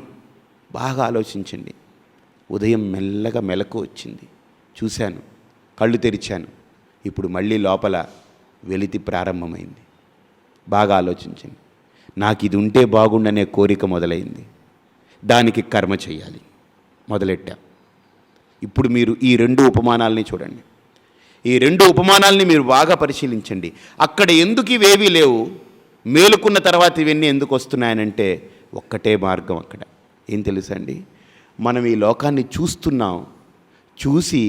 బాగా ఆలోచించండి. ఉదయం మెల్లగా మెలకు వచ్చింది, చూశాను, కళ్ళు తెరిచాను. ఇప్పుడు మళ్ళీ లోపల వెలితి ప్రారంభమైంది. బాగా ఆలోచించండి. నాకు ఇది ఉంటే బాగుండనే కోరిక మొదలైంది. దానికి కర్మ చేయాలి మొదలెట్టా. ఇప్పుడు మీరు ఈ రెండు ఉపమానాలని చూడండి. ఈ రెండు ఉపమానాలని మీరు బాగా పరిశీలించండి. అక్కడ ఎందుకు ఇవేవీ లేవు, మేలుకున్న తర్వాత ఇవన్నీ ఎందుకు వస్తున్నాయనంటే ఒక్కటే మార్గం. అక్కడ ఏం తెలుసండి, మనం ఈ లోకాన్ని చూస్తున్నాం, చూసి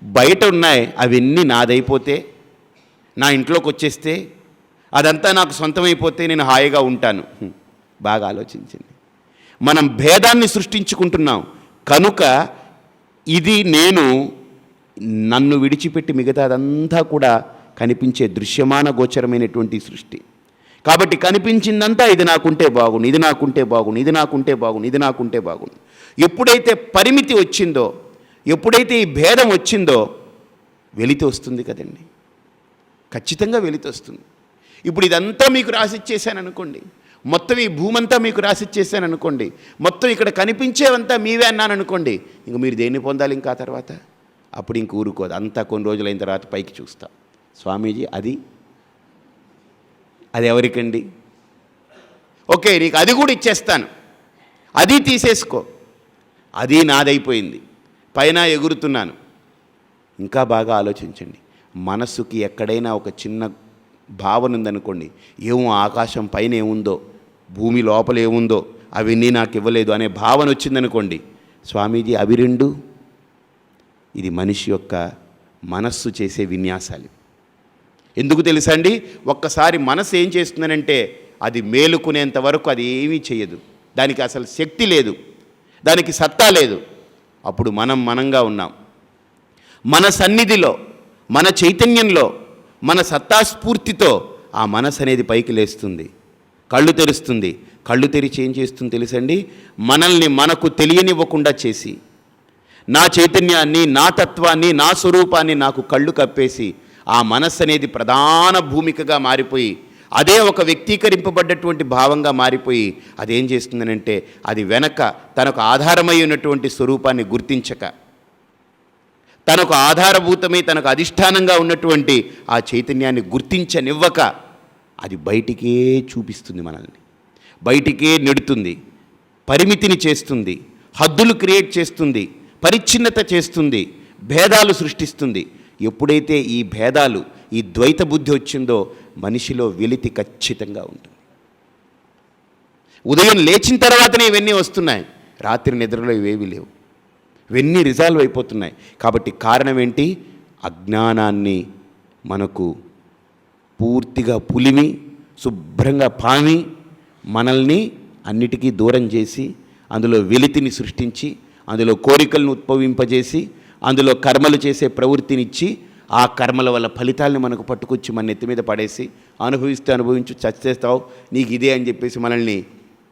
బయట ఉన్నాయి అవన్నీ నాదైపోతే, నా ఇంట్లోకి వచ్చేస్తే, అదంతా నాకు సొంతమైపోతే నేను హాయిగా ఉంటాను. బాగా ఆలోచించండి. మనం భేదాన్ని సృష్టించుకుంటున్నాం, కనుక ఇది నన్ను విడిచిపెట్టి మిగతాదంతా కూడా కనిపించే దృశ్యమాన గోచరమైనటువంటి సృష్టి. కాబట్టి కనిపించిందంతా ఇది నాకుంటే బాగుండు, ఇది నాకుంటే బాగుండు, ఇది నాకుంటే బాగుండు, ఇది నాకుంటే బాగుండు. ఎప్పుడైతే పరిమితి వచ్చిందో, ఎప్పుడైతే ఈ భేదం వచ్చిందో వెలితి వస్తుంది కదండి, ఖచ్చితంగా వెలితి వస్తుంది. ఇప్పుడు ఇదంతా మీకు రాసిచ్చేసాను అనుకోండి, మొత్తం ఈ భూమంతా మీకు రాసిచ్చేసాను అనుకోండి, మొత్తం ఇక్కడ కనిపించేవంతా మీవే అన్నాను అనుకోండి, ఇంక మీరు దేన్ని పొందాలి ఇంకా తర్వాత? అప్పుడు ఇంక ఊరుకోదు, అంతా కొన్ని రోజులైన తర్వాత పైకి చూస్తా, స్వామీజీ అది ఎవరికండి? ఓకే, నీకు అది కూడా ఇచ్చేస్తాను, అది తీసేసుకో, అది నాదైపోయింది, పైన ఎగురుతున్నాను. ఇంకా బాగా ఆలోచించండి, మనస్సుకి ఎక్కడైనా ఒక చిన్న భావన ఉందనుకోండి, ఏమో ఆకాశం పైన ఏముందో, భూమి లోపల ఏముందో, అవన్నీ నాకు ఇవ్వలేదు అనే భావన వచ్చిందనుకోండి, స్వామీజీ అవి రెండు, ఇది మనిషి యొక్క మనస్సు చేసే విన్యాసాలు. ఎందుకు తెలుసా అండి? ఒక్కసారి మనసు ఏం చేస్తుందనంటే అది మేలుకునేంత వరకు అది ఏమీ చేయదు, దానికి అసలు శక్తి లేదు, దానికి సత్తా లేదు. అప్పుడు మనంగా ఉన్నాం. మన సన్నిధిలో, మన చైతన్యంలో, మన సత్తాస్ఫూర్తితో ఆ మనసు అనేది పైకి లేస్తుంది, కళ్ళు తెరుస్తుంది. కళ్ళు తెరిచి ఏం చేస్తుంది తెలుసండి? మనల్ని మనకు తెలియనివ్వకుండా చేసి, నా చైతన్యాన్ని, నా తత్వాన్ని, నా స్వరూపాన్ని నాకు కళ్ళు కప్పేసి ఆ మనస్సు అనేది ప్రధాన భూమికగా మారిపోయి, అదే ఒక వ్యక్తీకరింపబడ్డటువంటి భావంగా మారిపోయి అదేం చేస్తుందనంటే అది వెనక తనకు ఆధారమై ఉన్నటువంటి స్వరూపాన్ని గుర్తించక, తనకు ఆధారభూతమై తనకు అధిష్టానంగా ఉన్నటువంటి ఆ చైతన్యాన్ని గుర్తించనివ్వక అది బయటికే చూపిస్తుంది, మనల్ని బయటికే నెడుతుంది, పరిమితిని చేస్తుంది, హద్దులు క్రియేట్ చేస్తుంది, పరిచ్ఛిన్నత చేస్తుంది, భేదాలు సృష్టిస్తుంది. ఎప్పుడైతే ఈ భేదాలు, ఈ ద్వైత బుద్ధి వచ్చిందో మనిషిలో వెలితి ఖచ్చితంగా ఉంటుంది. ఉదయం లేచిన తర్వాతనే ఇవన్నీ వస్తున్నాయి, రాత్రి నిద్రలో ఇవేవి లేవు, ఇవన్నీ రిజాల్వ్ అయిపోతున్నాయి. కాబట్టి కారణం ఏంటి? అజ్ఞానాన్ని మనకు పూర్తిగా పులిమి, శుభ్రంగా పామి, మనల్ని అన్నిటికీ దూరం చేసి, అందులో వెలితిని సృష్టించి, అందులో కోరికలను ఉద్భవింపజేసి, అందులో కర్మలు చేసే ప్రవృత్తినిచ్చి, ఆ కర్మల వల్ల ఫలితాలను మనకు పట్టుకొచ్చి మన నెత్తి మీద పడేసి అనుభవిస్తే అనుభవించు, చచ్చేస్తావు, నీకు ఇదే అని చెప్పేసి మనల్ని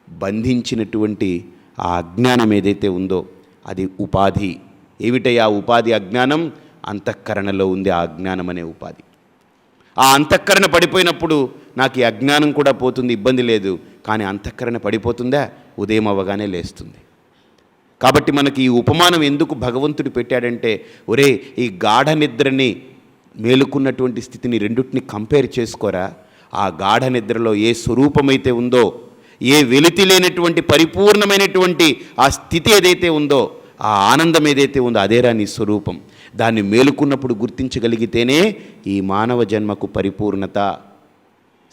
బంధించినటువంటి ఆ అజ్ఞానం ఏదైతే ఉందో అది ఉపాధి. ఏమిటయ్యా ఉపాధి? అజ్ఞానం. అంతఃకరణలో ఉంది ఆ అజ్ఞానం అనే ఉపాధి. ఆ అంతఃకరణ పడిపోయినప్పుడు నాకు ఈ అజ్ఞానం కూడా పోతుంది, ఇబ్బంది లేదు. కానీ అంతఃకరణ పడిపోతుందా? ఉదయం అవ్వగానే లేస్తుంది. కాబట్టి మనకి ఈ ఉపమానం ఎందుకు భగవంతుడు పెట్టాడంటే, ఒరే ఈ గాఢ నిద్రని, మేలుకున్నటువంటి స్థితిని రెండింటిని కంపేర్ చేసుకోరా. ఆ గాఢ నిద్రలో ఏ స్వరూపమైతే ఉందో, ఏ వెలితి లేనటువంటి పరిపూర్ణమైనటువంటి ఆ స్థితి ఏదైతే ఉందో, ఆ ఆనందం ఏదైతే ఉందో అదేరా నీ స్వరూపం. దాన్ని మేలుకున్నప్పుడు గుర్తించగలిగితేనే ఈ మానవ జన్మకు పరిపూర్ణత,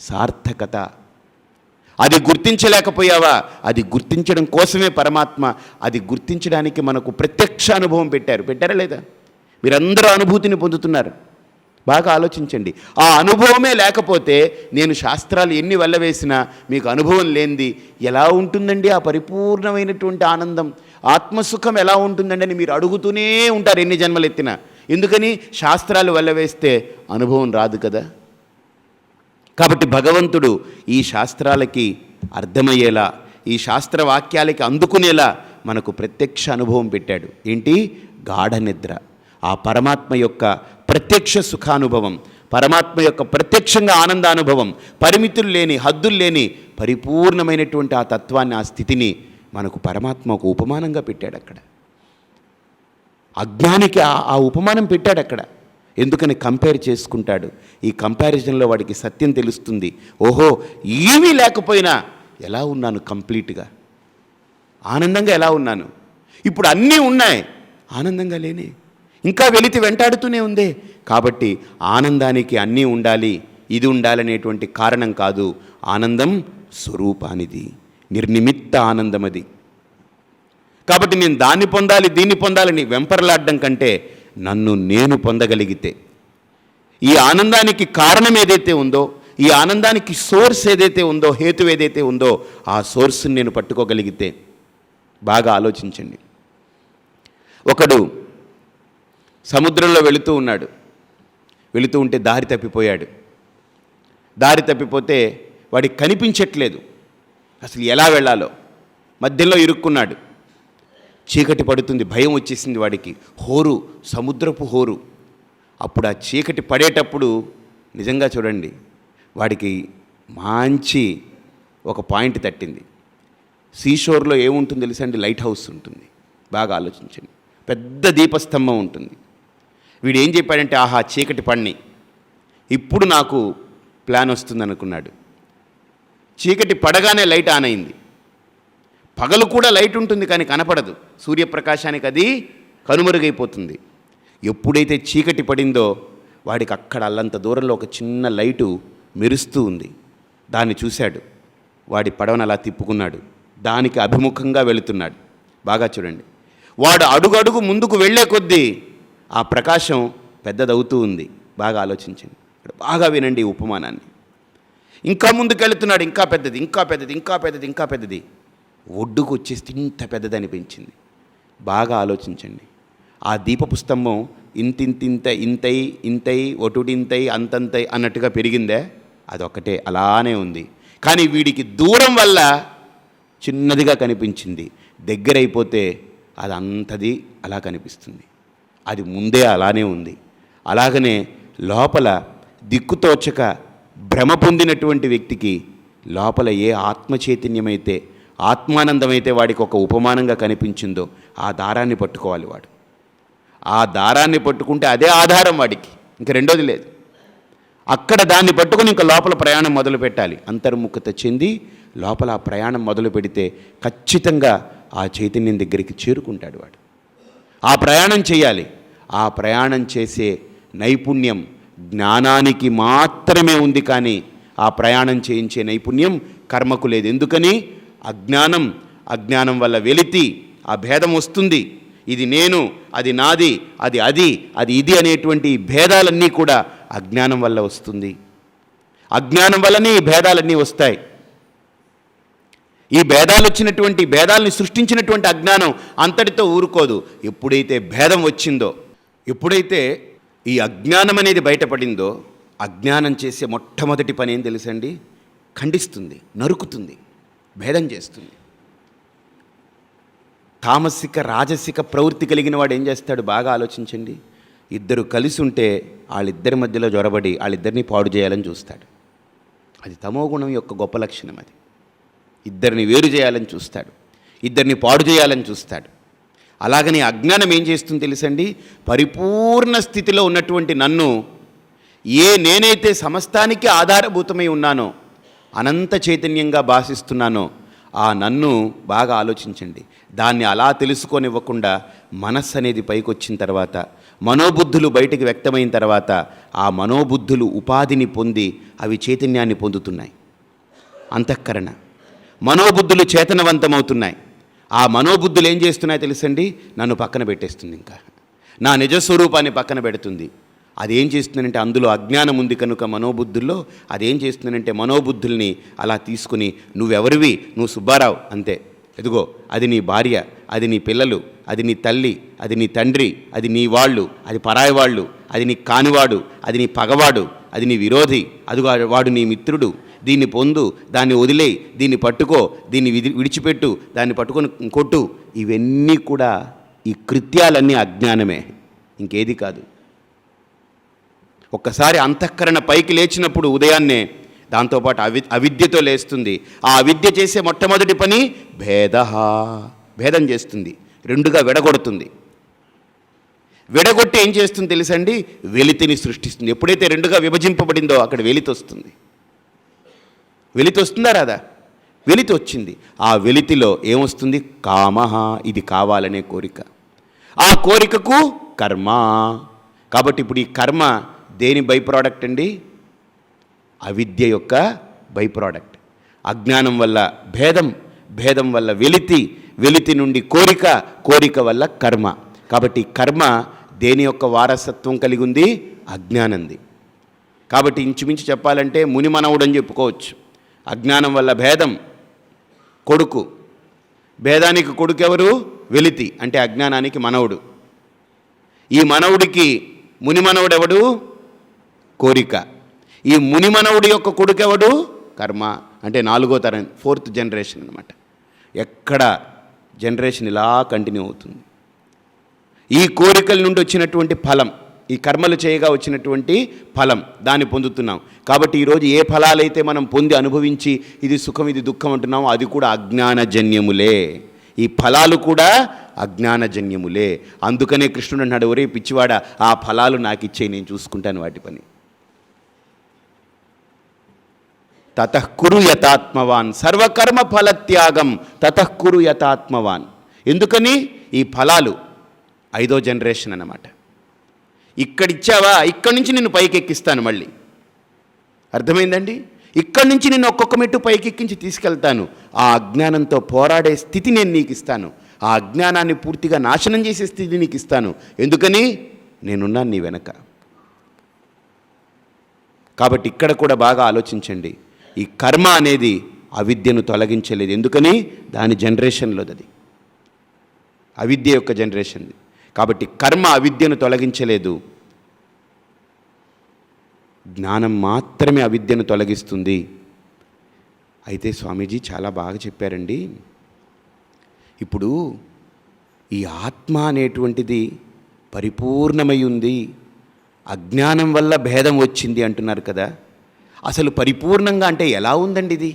సార్థకత. అది గుర్తించలేకపోయావా? అది గుర్తించడం కోసమే పరమాత్మ అది గుర్తించడానికి మనకు ప్రత్యక్ష అనుభవం పెట్టారా లేదా? మీరందరూ అనుభూతిని పొందుతున్నారు. బాగా ఆలోచించండి. ఆ అనుభవమే లేకపోతే నేను శాస్త్రాలు ఎన్ని వెళ్ళవేసినా మీకు అనుభవం లేనిది ఎలా ఉంటుందండి? ఆ పరిపూర్ణమైనటువంటి ఆనందం, ఆత్మసుఖం ఎలా ఉంటుందండి అని మీరు అడుగుతూనే ఉంటారు ఎన్ని జన్మలు ఎత్తినా. ఎందుకని? శాస్త్రాలు వెళ్ళవేస్తే అనుభవం రాదు కదా. కాబట్టి భగవంతుడు ఈ శాస్త్రాలకి అర్థమయ్యేలా, ఈ శాస్త్రవాక్యాలకి అందుకునేలా మనకు ప్రత్యక్ష అనుభవం పెట్టాడు. ఏంటి? గాఢ నిద్ర. ఆ పరమాత్మ యొక్క ప్రత్యక్ష సుఖానుభవం, పరమాత్మ యొక్క ప్రత్యక్షంగా ఆనందానుభవం, పరిమితులు లేని, హద్దులు లేని పరిపూర్ణమైనటువంటి ఆ తత్వాన్ని, ఆ స్థితిని మనకు పరమాత్మ ఒక ఉపమానంగా పెట్టాడు అక్కడ. అజ్ఞానికి ఆ ఉపమానం పెట్టాడు అక్కడ. ఎందుకని? కంపేర్ చేసుకుంటాడు. ఈ కంపారిజన్లో వాడికి సత్యం తెలుస్తుంది. ఓహో, ఏమీ లేకపోయినా ఎలా ఉన్నాను, కంప్లీట్గా ఆనందంగా ఎలా ఉన్నాను. ఇప్పుడు అన్నీ ఉన్నాయి, ఆనందంగా లేనే, ఇంకా వెలితి వెంటాడుతూనే ఉందే. కాబట్టి ఆనందానికి అన్నీ ఉండాలి, ఇది ఉండాలనేటువంటి కారణం కాదు. ఆనందం స్వరూపానిది, నిర్నిమిత్త ఆనందం అది. కాబట్టి నేను దాన్ని పొందాలి, దీన్ని పొందాలని వెంపర్లాడడం కంటే నన్ను నేను పొందగలిగితే, ఈ ఆనందానికి కారణం ఏదైతే ఉందో, ఈ ఆనందానికి సోర్స్ ఏదైతే ఉందో, హేతు ఏదైతే ఉందో, ఆ సోర్స్ని నేను పట్టుకోగలిగితే. బాగా ఆలోచించండి. ఒకడు సముద్రంలో వెళుతూ ఉన్నాడు. వెళుతూ ఉంటే దారి తప్పిపోయాడు. దారి తప్పిపోతే వాడికి కనిపించట్లేదు అసలు ఎలా వెళ్ళాలో. మధ్యలో ఇరుక్కున్నాడు. చీకటి పడుతుంది, భయం వచ్చేసింది వాడికి. హోరు, సముద్రపు హోరు. అప్పుడు ఆ చీకటి పడేటప్పుడు నిజంగా చూడండి, వాడికి మంచి ఒక పాయింట్ తట్టింది. సీషోర్లో ఏముంటుంది తెలుసండి? లైట్ హౌస్ ఉంటుంది. బాగా ఆలోచించండి. పెద్ద దీపస్తంభం ఉంటుంది. వీడు ఏం చెప్పాడంటే, ఆహా చీకటి పడిని, ఇప్పుడు నాకు ప్లాన్ వస్తుంది అనుకున్నాడు. చీకటి పడగానే లైట్ ఆన్ అయింది. పగలు కూడా లైట్ ఉంటుంది కానీ కనపడదు. సూర్యప్రకాశానికి అది కనుమరుగైపోతుంది. ఎప్పుడైతే చీకటి పడిందో వాడికి అక్కడ అల్లంత దూరంలో ఒక చిన్న లైటు మెరుస్తూ ఉంది. దాన్ని చూశాడు. వాడి పడవను అలా తిప్పుకున్నాడు. దానికి అభిముఖంగా వెళుతున్నాడు. బాగా చూడండి, వాడు అడుగడుగు ముందుకు వెళ్ళే కొద్దీ ఆ ప్రకాశం పెద్దదవుతూ ఉంది. బాగా ఆలోచించండి, బాగా వినండి ఈ ఉపమానాన్ని. ఇంకా ముందుకు వెళుతున్నాడు. ఇంకా పెద్దది, ఇంకా పెద్దది, ఇంకా పెద్దది, ఇంకా పెద్దది. ఒడ్డుకు వచ్చేస్తే ఇంత పెద్దది అనిపించింది. బాగా ఆలోచించండి. ఆ దీపపు స్తంభం ఇంతింతింత, ఇంతై ఇంతై, ఒటుడింతై, అంతంతై అన్నట్టుగా పెరిగిందే? అదొక్కటే అలానే ఉంది. కానీ వీడికి దూరం వల్ల చిన్నదిగా కనిపించింది. దగ్గరైపోతే అది అంతది అలా కనిపిస్తుంది. అది ముందే అలానే ఉంది. అలాగనే లోపల దిక్కుతోచక భ్రమ పొందినటువంటి వ్యక్తికి లోపల ఏ ఆత్మచైతన్యమైతే, ఆత్మానందమైతే వాడికి ఒక ఉపమానంగా కనిపించిందో ఆ దారాన్ని పట్టుకోవాలి వాడు. ఆ దారాన్ని పట్టుకుంటే అదే ఆధారం వాడికి, ఇంక రెండోది లేదు. అక్కడ దాన్ని పట్టుకుని ఇంకా లోపల ప్రయాణం మొదలు పెట్టాలి. అంతర్ముఖత చెంది లోపల ఆ ప్రయాణం మొదలు పెడితే ఖచ్చితంగా ఆ చైతన్యం దగ్గరికి చేరుకుంటాడు వాడు. ఆ ప్రయాణం చేయాలి. ఆ ప్రయాణం చేసే నైపుణ్యం జ్ఞానానికి మాత్రమే ఉంది, కానీ ఆ ప్రయాణం చేయించే నైపుణ్యం కర్మకు లేదు. ఎందుకని? అజ్ఞానం వల్ల వెలితి, ఆ భేదం వస్తుంది. ఇది నేను, అది నాది, అది ఇది అనేటువంటి భేదాలన్నీ కూడా అజ్ఞానం వల్ల వస్తుంది. అజ్ఞానం వల్లనే ఈ భేదాలన్నీ వస్తాయి. ఈ భేదాల్ని సృష్టించినటువంటి అజ్ఞానం అంతటితో ఊరుకోదు. ఎప్పుడైతే భేదం వచ్చిందో, ఎప్పుడైతే ఈ అజ్ఞానం అనేది బయటపడిందో, అజ్ఞానం చేసే మొట్టమొదటి పని ఏం తెలుసండి? ఖండిస్తుంది, నరుకుతుంది, భేదం చేస్తుంది. తామసిక రాజసిక ప్రవృత్తి కలిగిన వాడు ఏం చేస్తాడు? బాగా ఆలోచించండి. ఇద్దరు కలిసి ఉంటే వాళ్ళిద్దరి మధ్యలో జొరబడి వాళ్ళిద్దరినీ పాడు చేయాలని చూస్తాడు. అది తమోగుణం యొక్క గొప్ప లక్షణం. అది ఇద్దరిని వేరు చేయాలని చూస్తాడు, ఇద్దరిని పాడు చేయాలని చూస్తాడు. అలాగని అజ్ఞానం ఏం చేస్తుంది తెలుసండి? పరిపూర్ణ స్థితిలో ఉన్నటువంటి నన్ను, నేనైతే సమస్తానికి ఆధారభూతమై ఉన్నానో, అనంత చైతన్యంగా భాషిస్తున్నానో ఆ నన్ను బాగా ఆలోచించండి. దాన్ని అలా తెలుసుకోనివ్వకుండా మనస్సు అనేది పైకి వచ్చిన తర్వాత, మనోబుద్ధులు బయటికి వ్యక్తమైన తర్వాత, ఆ మనోబుద్ధులు ఉపాధిని పొంది అవి చైతన్యాన్ని పొందుతున్నాయి. అంతఃకరణ మనోబుద్ధులు చేతనవంతమవుతున్నాయి. ఆ మనోబుద్ధులు ఏం చేస్తున్నాయో తెలుసండి? నన్ను పక్కన పెట్టేస్తుంది. ఇంకా నా నిజస్వరూపాన్ని పక్కన పెడుతుంది. అదేం చేస్తుందంటే, అందులో అజ్ఞానం ఉంది కనుక మనోబుద్ధుల్లో అదేం చేస్తుందంటే మనోబుద్ధుల్ని అలా తీసుకుని, నువ్వెవరివి? నువ్వు సుబ్బారావు అంతే. ఎదుగో అది నీ భార్య, అది నీ పిల్లలు, అది నీ తల్లి, అది నీ తండ్రి, అది నీ వాళ్ళు, అది పరాయి వాళ్ళు, అది నీ కానివాడు, అది నీ పగవాడు, అది నీ విరోధి, అదిగో వాడు నీ మిత్రుడు. దీన్ని పొందు, దాన్ని వదిలేయి, దీన్ని పట్టుకో, దీన్ని విడిచిపెట్టు, దాన్ని పట్టుకొని కొట్టు. ఇవన్నీ కూడా ఈ కృత్యాలన్నీ అజ్ఞానమే, ఇంకేది కాదు. ఒక్కసారి అంతఃకరణ పైకి లేచినప్పుడు ఉదయాన్నే దాంతోపాటు అవిద్యతో లేస్తుంది. ఆ అవిద్య చేసే మొట్టమొదటి పని భేదం చేస్తుంది, రెండుగా విడగొడుతుంది. విడగొట్టి ఏం చేస్తుంది తెలుసండి? వెలితిని సృష్టిస్తుంది. ఎప్పుడైతే రెండుగా విభజింపబడిందో అక్కడ వెలితి వస్తుంది. వెలితి వస్తుందా రాదా? వెలితి వచ్చింది. ఆ వెలితిలో ఏమొస్తుంది? కామః, ఇది కావాలనే కోరిక. ఆ కోరికకు కర్మ. కాబట్టి ఇప్పుడు ఈ కర్మ దేని బై ప్రోడక్ట్ అండి? అవిద్య యొక్క బై ప్రోడక్ట్. అజ్ఞానం వల్ల భేదం, భేదం వల్ల వెలితి, వెలితి నుండి కోరిక, కోరిక వల్ల కర్మ. కాబట్టి కర్మ దేని యొక్క వారసత్వం కలిగి ఉంది? అజ్ఞానంది. కాబట్టి ఇంచుమించు చెప్పాలంటే ముని మనవుడు అని చెప్పుకోవచ్చు. అజ్ఞానం వల్ల భేదం, కొడుకు. భేదానికి కొడుకు ఎవరు? వెలితి, అంటే అజ్ఞానానికి మనవుడు. ఈ మనవుడికి మునిమనవుడెవడు? కోరిక. ఈ మునిమనవుడి యొక్క కొడుకెవడు? కర్మ. అంటే 4వ తరం, 4th జనరేషన్ అనమాట. ఎక్కడ జనరేషన్ ఇలా కంటిన్యూ అవుతుంది. ఈ కోరికల నుండి వచ్చినటువంటి ఫలం, ఈ కర్మలు చేయగా వచ్చినటువంటి ఫలం, దాన్ని పొందుతున్నాం. కాబట్టి ఈరోజు ఏ ఫలాలైతే మనం పొంది అనుభవించి ఇది సుఖం ఇది దుఃఖం అంటున్నామో అది కూడా అజ్ఞానజన్యములే. ఈ ఫలాలు కూడా అజ్ఞానజన్యములే. అందుకనే కృష్ణుడు అన్నాడు, ఒరే పిచ్చివాడ, ఆ ఫలాలు నాకు ఇచ్చేయి, నేను చూసుకుంటాను వాటి పని. తతఃకురు యతాత్మవాన్ సర్వకర్మ ఫలత్యాగం తతఃకురు యతాత్మవాన్. ఎందుకని? ఈ ఫలాలు 5వ జనరేషన్ అన్నమాట. ఇక్కడిచ్చావా, ఇక్కడి నుంచి నిన్ను పైకి ఎక్కిస్తాను మళ్ళీ. అర్థమైందండి? ఇక్కడి నుంచి నిన్ను ఒక్కొక్క మెట్టు పైకి ఎక్కించి తీసుకెళ్తాను. ఆ అజ్ఞానంతో పోరాడే స్థితి నేను నీకు ఇస్తాను. ఆ అజ్ఞానాన్ని పూర్తిగా నాశనం చేసే స్థితి నీకు ఇస్తాను. ఎందుకని? నేనున్నాను నీ వెనక. కాబట్టి ఇక్కడ కూడా బాగా ఆలోచించండి. ఈ కర్మ అనేది అవిద్యను తొలగించలేదు. ఎందుకని? దాని జనరేషన్లోది, అది అవిద్య యొక్క జనరేషన్. కాబట్టి కర్మ అవిద్యను తొలగించలేదు, జ్ఞానం మాత్రమే అవిద్యను తొలగిస్తుంది. అయితే స్వామీజీ చాలా బాగా చెప్పారండి. ఇప్పుడు ఈ ఆత్మ అనేటువంటిది పరిపూర్ణమై ఉంది, అజ్ఞానం వల్ల భేదం వచ్చింది అంటున్నారు కదా. అసలు పరిపూర్ణంగా అంటే ఎలా ఉందండి ఇది?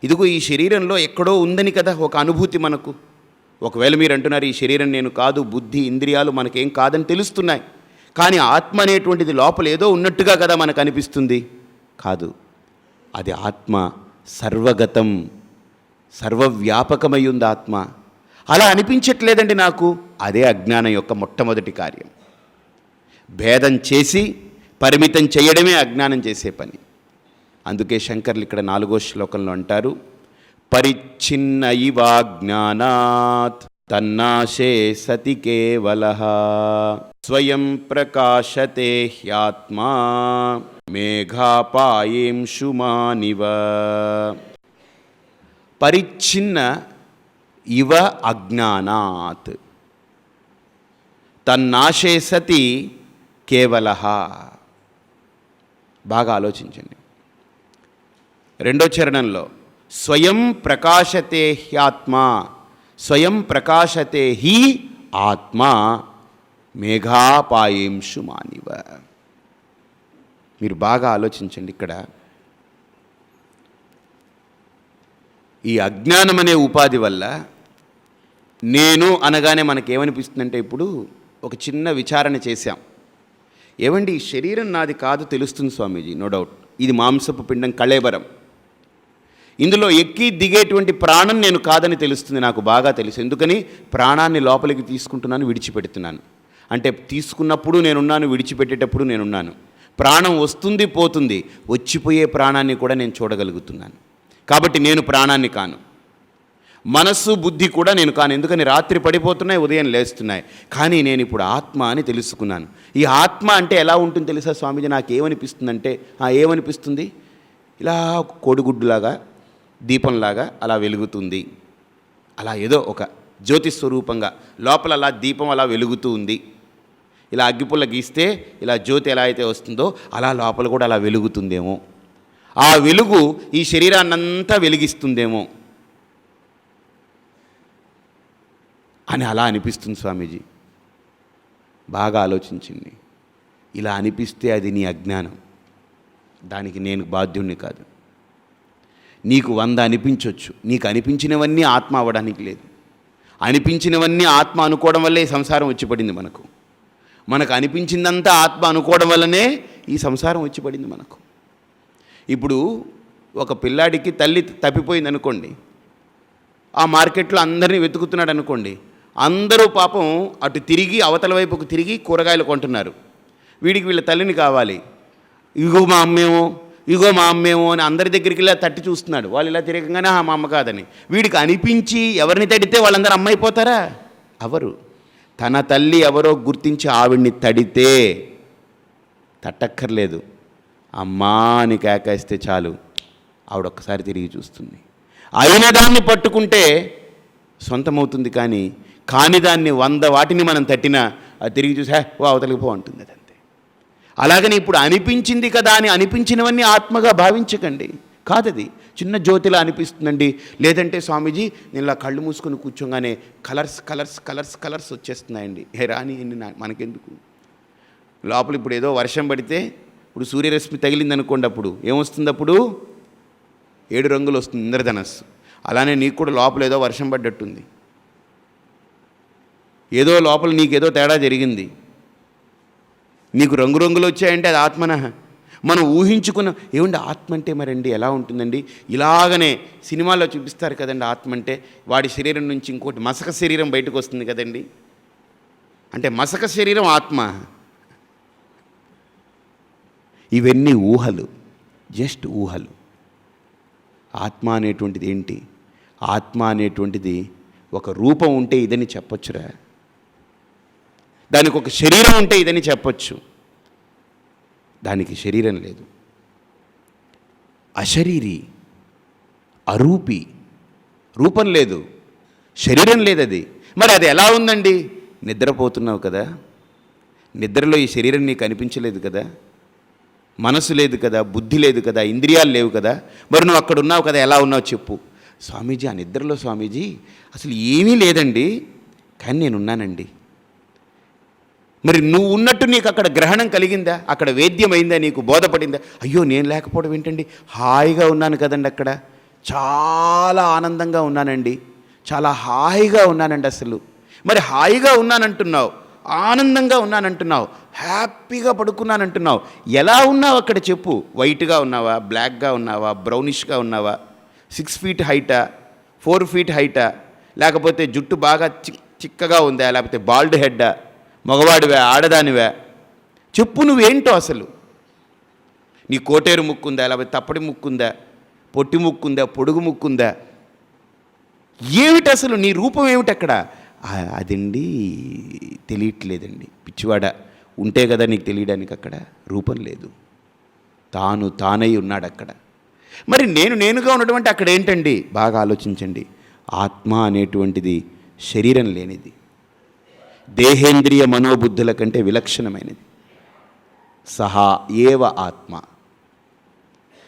ఇదిగో ఈ శరీరంలో ఎక్కడో ఉందని కదా ఒక అనుభూతి మనకు. ఒకవేళ మీరు అంటున్నారు ఈ శరీరం నేను కాదు, బుద్ధి ఇంద్రియాలు మనకేం కాదని తెలుస్తున్నాయి, కానీ ఆత్మ అనేటువంటిది లోపల ఏదో ఉన్నట్టుగా కదా మనకు అనిపిస్తుంది. కాదు, అది ఆత్మ సర్వగతం, సర్వవ్యాపకమై ఉంది ఆత్మ. అలా అనిపించట్లేదండి నాకు. అదే అజ్ఞానం యొక్క మొట్టమొదటి కార్యం. భేదం చేసి పరిమితం చేయడమే అజ్ఞానం చేసే పని. అందుకే శంకర్లు ఇక్కడ 4వ శ్లోకంలో అంటారు, పరిచ్ఛిన్న ఇవాజ్ఞానాత్ తన్నాశే సతి కేవలః స్వయం ప్రకాశతే హ్యాత్మా మేఘాపాయేంషుమానివ. పరిచ్ఛిన్న ఇవ అజ్ఞానాత్ తన్నాశే సతి కేవలః. బాగా ఆలోచించండి. 2వ చరణంలో స్వయం ప్రకాశతే హ్యాత్మ, స్వయం ప్రకాశతే హి ఆత్మ మేఘాపాయేంషుమానివ. మీరు బాగా ఆలోచించండి. ఇక్కడ ఈ అజ్ఞానం అనే ఉపాధి వల్ల నేను అనగానే మనకేమనిపిస్తుందంటే, ఇప్పుడు ఒక చిన్న విచారణ చేశాం. ఏమండి ఈ శరీరం నాది కాదు తెలుస్తుంది స్వామీజీ, నో డౌట్. ఇది మాంసపు పిండం, కళేబరం. ఇందులో ఎక్కి దిగేటువంటి ప్రాణం నేను కాదని తెలుస్తుంది, నాకు బాగా తెలుసు. ఎందుకని? ప్రాణాన్ని లోపలికి తీసుకుంటున్నాను, విడిచిపెడుతున్నాను. అంటే తీసుకున్నప్పుడు నేనున్నాను, విడిచిపెట్టేటప్పుడు నేనున్నాను. ప్రాణం వస్తుంది పోతుంది, వచ్చిపోయే ప్రాణాన్ని కూడా నేను చూడగలుగుతున్నాను. కాబట్టి నేను ప్రాణాన్ని కాను. మనస్సు బుద్ధి కూడా నేను కాను. ఎందుకని? రాత్రి పడిపోతున్నాయి, ఉదయం లేస్తున్నాయి. కానీ నేను ఇప్పుడు ఆత్మ అని తెలుసుకున్నాను. ఈ ఆత్మ అంటే ఎలా ఉంటుంది తెలుసా స్వామీజీ? నాకు ఏమనిపిస్తుందంటే, ఏమనిపిస్తుంది? ఇలా కోడిగుడ్డులాగా, దీపంలాగా అలా వెలుగుతుంది. అలా ఏదో ఒక జ్యోతి స్వరూపంగా లోపల అలా దీపం అలా వెలుగుతూ ఉంది. ఇలా అగ్గిపుల్ల గీస్తే ఇలా జ్యోతి ఎలా అయితే వస్తుందో అలా లోపల కూడా అలా వెలుగుతుందేమో. ఆ వెలుగు ఈ శరీరాన్నంతా వెలిగిస్తుందేమో అని అలా అనిపిస్తుంది స్వామీజీ. బాగా ఆలోచించింది. ఇలా అనిపిస్తే అది నీ అజ్ఞానం, దానికి నేను బాధ్యుణ్ణి కాదు. నీకు 100 అనిపించవచ్చు, నీకు అనిపించినవన్నీ ఆత్మ అవ్వడానికి లేదు. అనిపించినవన్నీ ఆత్మ అనుకోవడం వల్లే ఈ సంసారం వచ్చి పడింది మనకు. మనకు అనిపించిందంతా ఆత్మ అనుకోవడం వల్లనే ఈ సంసారం వచ్చి పడింది మనకు. ఇప్పుడు ఒక పిల్లాడికి తల్లి తప్పిపోయింది అనుకోండి, ఆ మార్కెట్లో అందరినీ వెతుకుతున్నాడు అనుకోండి, అందరూ పాపం అటు తిరిగి అవతల వైపుకు తిరిగి కూరగాయలు కొంటున్నారు. వీడికి వీళ్ళ తల్లిని కావాలి. ఇగో మా అమ్మేమో, ఇగో మా అమ్మేమో అని అందరి దగ్గరికి ఇలా తట్టి చూస్తున్నాడు. వాళ్ళు ఇలా తిరగగానే మా అమ్మ కాదని. వీడికి అనిపించి ఎవరిని తడితే వాళ్ళందరూ అమ్మ అయిపోతారా? అవరు. తన తల్లి ఎవరో గుర్తించి ఆవిడ్ని తడితే తట్టక్కర్లేదు, అమ్మా అని కేకేస్తే చాలు, ఆవిడొక్కసారి తిరిగి చూస్తుంది. అయిన దాన్ని పట్టుకుంటే సొంతమవుతుంది. కానీ కాని దాన్ని 100 వాటిని మనం తట్టినా అది తిరిగి చూసి ఓ అవతలికి పో అంటుంది. అదంతే. అలాగని ఇప్పుడు అనిపించింది కదా అని అనిపించినవన్నీ ఆత్మగా భావించకండి. కాదది చిన్న జ్యోతిలా అనిపిస్తుందండి. లేదంటే స్వామీజీ నేను ఇలా కళ్ళు మూసుకొని కూర్చోగానే కలర్స్ కలర్స్ కలర్స్ కలర్స్ వచ్చేస్తున్నాయండి. రాని మనకెందుకు? లోపల ఇప్పుడు ఏదో వర్షం పడితే ఇప్పుడు సూర్యరశ్మి తగిలింది అనుకోండి, అప్పుడు ఏమొస్తుంది? అప్పుడు 7 రంగులు వస్తుంది, ఇంద్రధనస్సు. అలానే నీకు కూడా లోపల ఏదో వర్షం పడ్డట్టుంది, ఏదో లోపల నీకేదో తేడా జరిగింది, నీకు రంగురంగులు వచ్చాయంటే అది ఆత్మన. మనం ఊహించుకున్న ఏమండి ఆత్మ అంటే మరండి ఎలా ఉంటుందండి? ఇలాగనే సినిమాల్లో చూపిస్తారు కదండి ఆత్మ అంటే వాడి శరీరం నుంచి ఇంకోటి మసక శరీరం బయటకు వస్తుంది కదండి. అంటే మసక శరీరం ఆత్మ. ఇవన్నీ ఊహలు, జస్ట్ ఊహలు. ఆత్మ అనేటువంటిది ఏంటి? ఆత్మ అనేటువంటిది ఒక రూపం ఉంటే ఇదని చెప్పొచ్చురా, దానికి ఒక శరీరం ఉంటే ఇదని చెప్పొచ్చు. దానికి శరీరం లేదు, అశరీరి, అరూపి, రూపం లేదు, శరీరం లేదు. అది మరి అది ఎలా ఉందండి? నిద్రపోతున్నావు కదా, నిద్రలో ఈ శరీరం నీకు అనిపించలేదు కదా, మనసు లేదు కదా, బుద్ధి లేదు కదా, ఇంద్రియాలు లేవు కదా, మరి నువ్వు అక్కడ ఉన్నావు కదా, ఎలా ఉన్నావు చెప్పు. స్వామీజీ ఆ నిద్రలో స్వామీజీ అసలు ఏమీ లేదండి, కానీ నేనున్నానండి. మరి నువ్వు ఉన్నట్టు నీకు అక్కడ గ్రహణం కలిగిందా? అక్కడ వేద్యమైందా? నీకు బోధపడిందా? అయ్యో నేను లేకపోవడం ఏంటండి, హాయిగా ఉన్నాను కదండి, అక్కడ చాలా ఆనందంగా ఉన్నానండి, చాలా హాయిగా ఉన్నానండి. అసలు మరి హాయిగా ఉన్నానంటున్నావు, ఆనందంగా ఉన్నానంటున్నావు, హ్యాపీగా పడుకున్నానంటున్నావు. ఎలా ఉన్నావు అక్కడ చెప్పు? వైట్గా ఉన్నావా, బ్లాక్గా ఉన్నావా, బ్రౌనిష్గా ఉన్నావా, 6 feet హైటా, 4 feet హైటా, లేకపోతే జుట్టు బాగా చిక్కగా ఉందా, లేకపోతే బాల్డ్ హెడ్డా, మగవాడివా, ఆడదానివా? చెప్పు నువ్వేంటో అసలు. నీ కోటేరు ముక్కుందా, లేకపోతే తప్పటి ముక్కుందా, పొట్టి ముక్కుందా, పొడుగు ముక్కుందా? ఏమిటి అసలు నీ రూపం ఏమిటి అక్కడ? అదండి తెలియట్లేదండి. పిచ్చివాడ, ఉంటే కదా నీకు తెలియడానికి. అక్కడ రూపం లేదు, తాను తానై ఉన్నాడు అక్కడ. మరి నేనుగా ఉన్నటువంటి అక్కడ ఏంటండి? బాగా ఆలోచించండి. ఆత్మ అనేటువంటిది శరీరం లేనిది, దేహేంద్రియ మనోబుద్ధుల కంటే విలక్షణమైనది. సహా ఏవ ఆత్మ.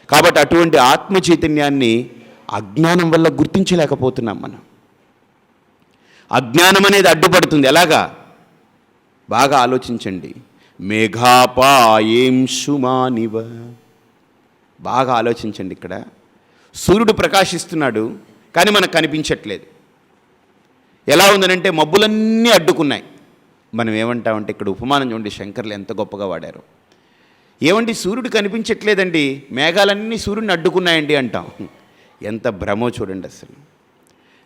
కాబట్టి అటువంటి ఆత్మ చైతన్యాన్ని అజ్ఞానం వల్ల గుర్తించలేకపోతున్నాం మనం. అజ్ఞానం అనేది అడ్డుపడుతుంది. ఎలాగా? బాగా ఆలోచించండి. మేఘాపాయేంశుమానివ. బాగా ఆలోచించండి. ఇక్కడ సూర్యుడు ప్రకాశిస్తున్నాడు, కానీ మనకు కనిపించట్లేదు. ఎలా ఉందనంటే మబ్బులన్నీ అడ్డుకున్నాయి. మనం ఏమంటామంటే, ఇక్కడ ఉపమానం చూడండి, శంకర్లు ఎంత గొప్పగా వాడారు. ఏమండి సూర్యుడు కనిపించట్లేదండి, మేఘాలన్నీ సూర్యుడిని అడ్డుకున్నాయండి అంటాం. ఎంత భ్రమో చూడండి అసలు.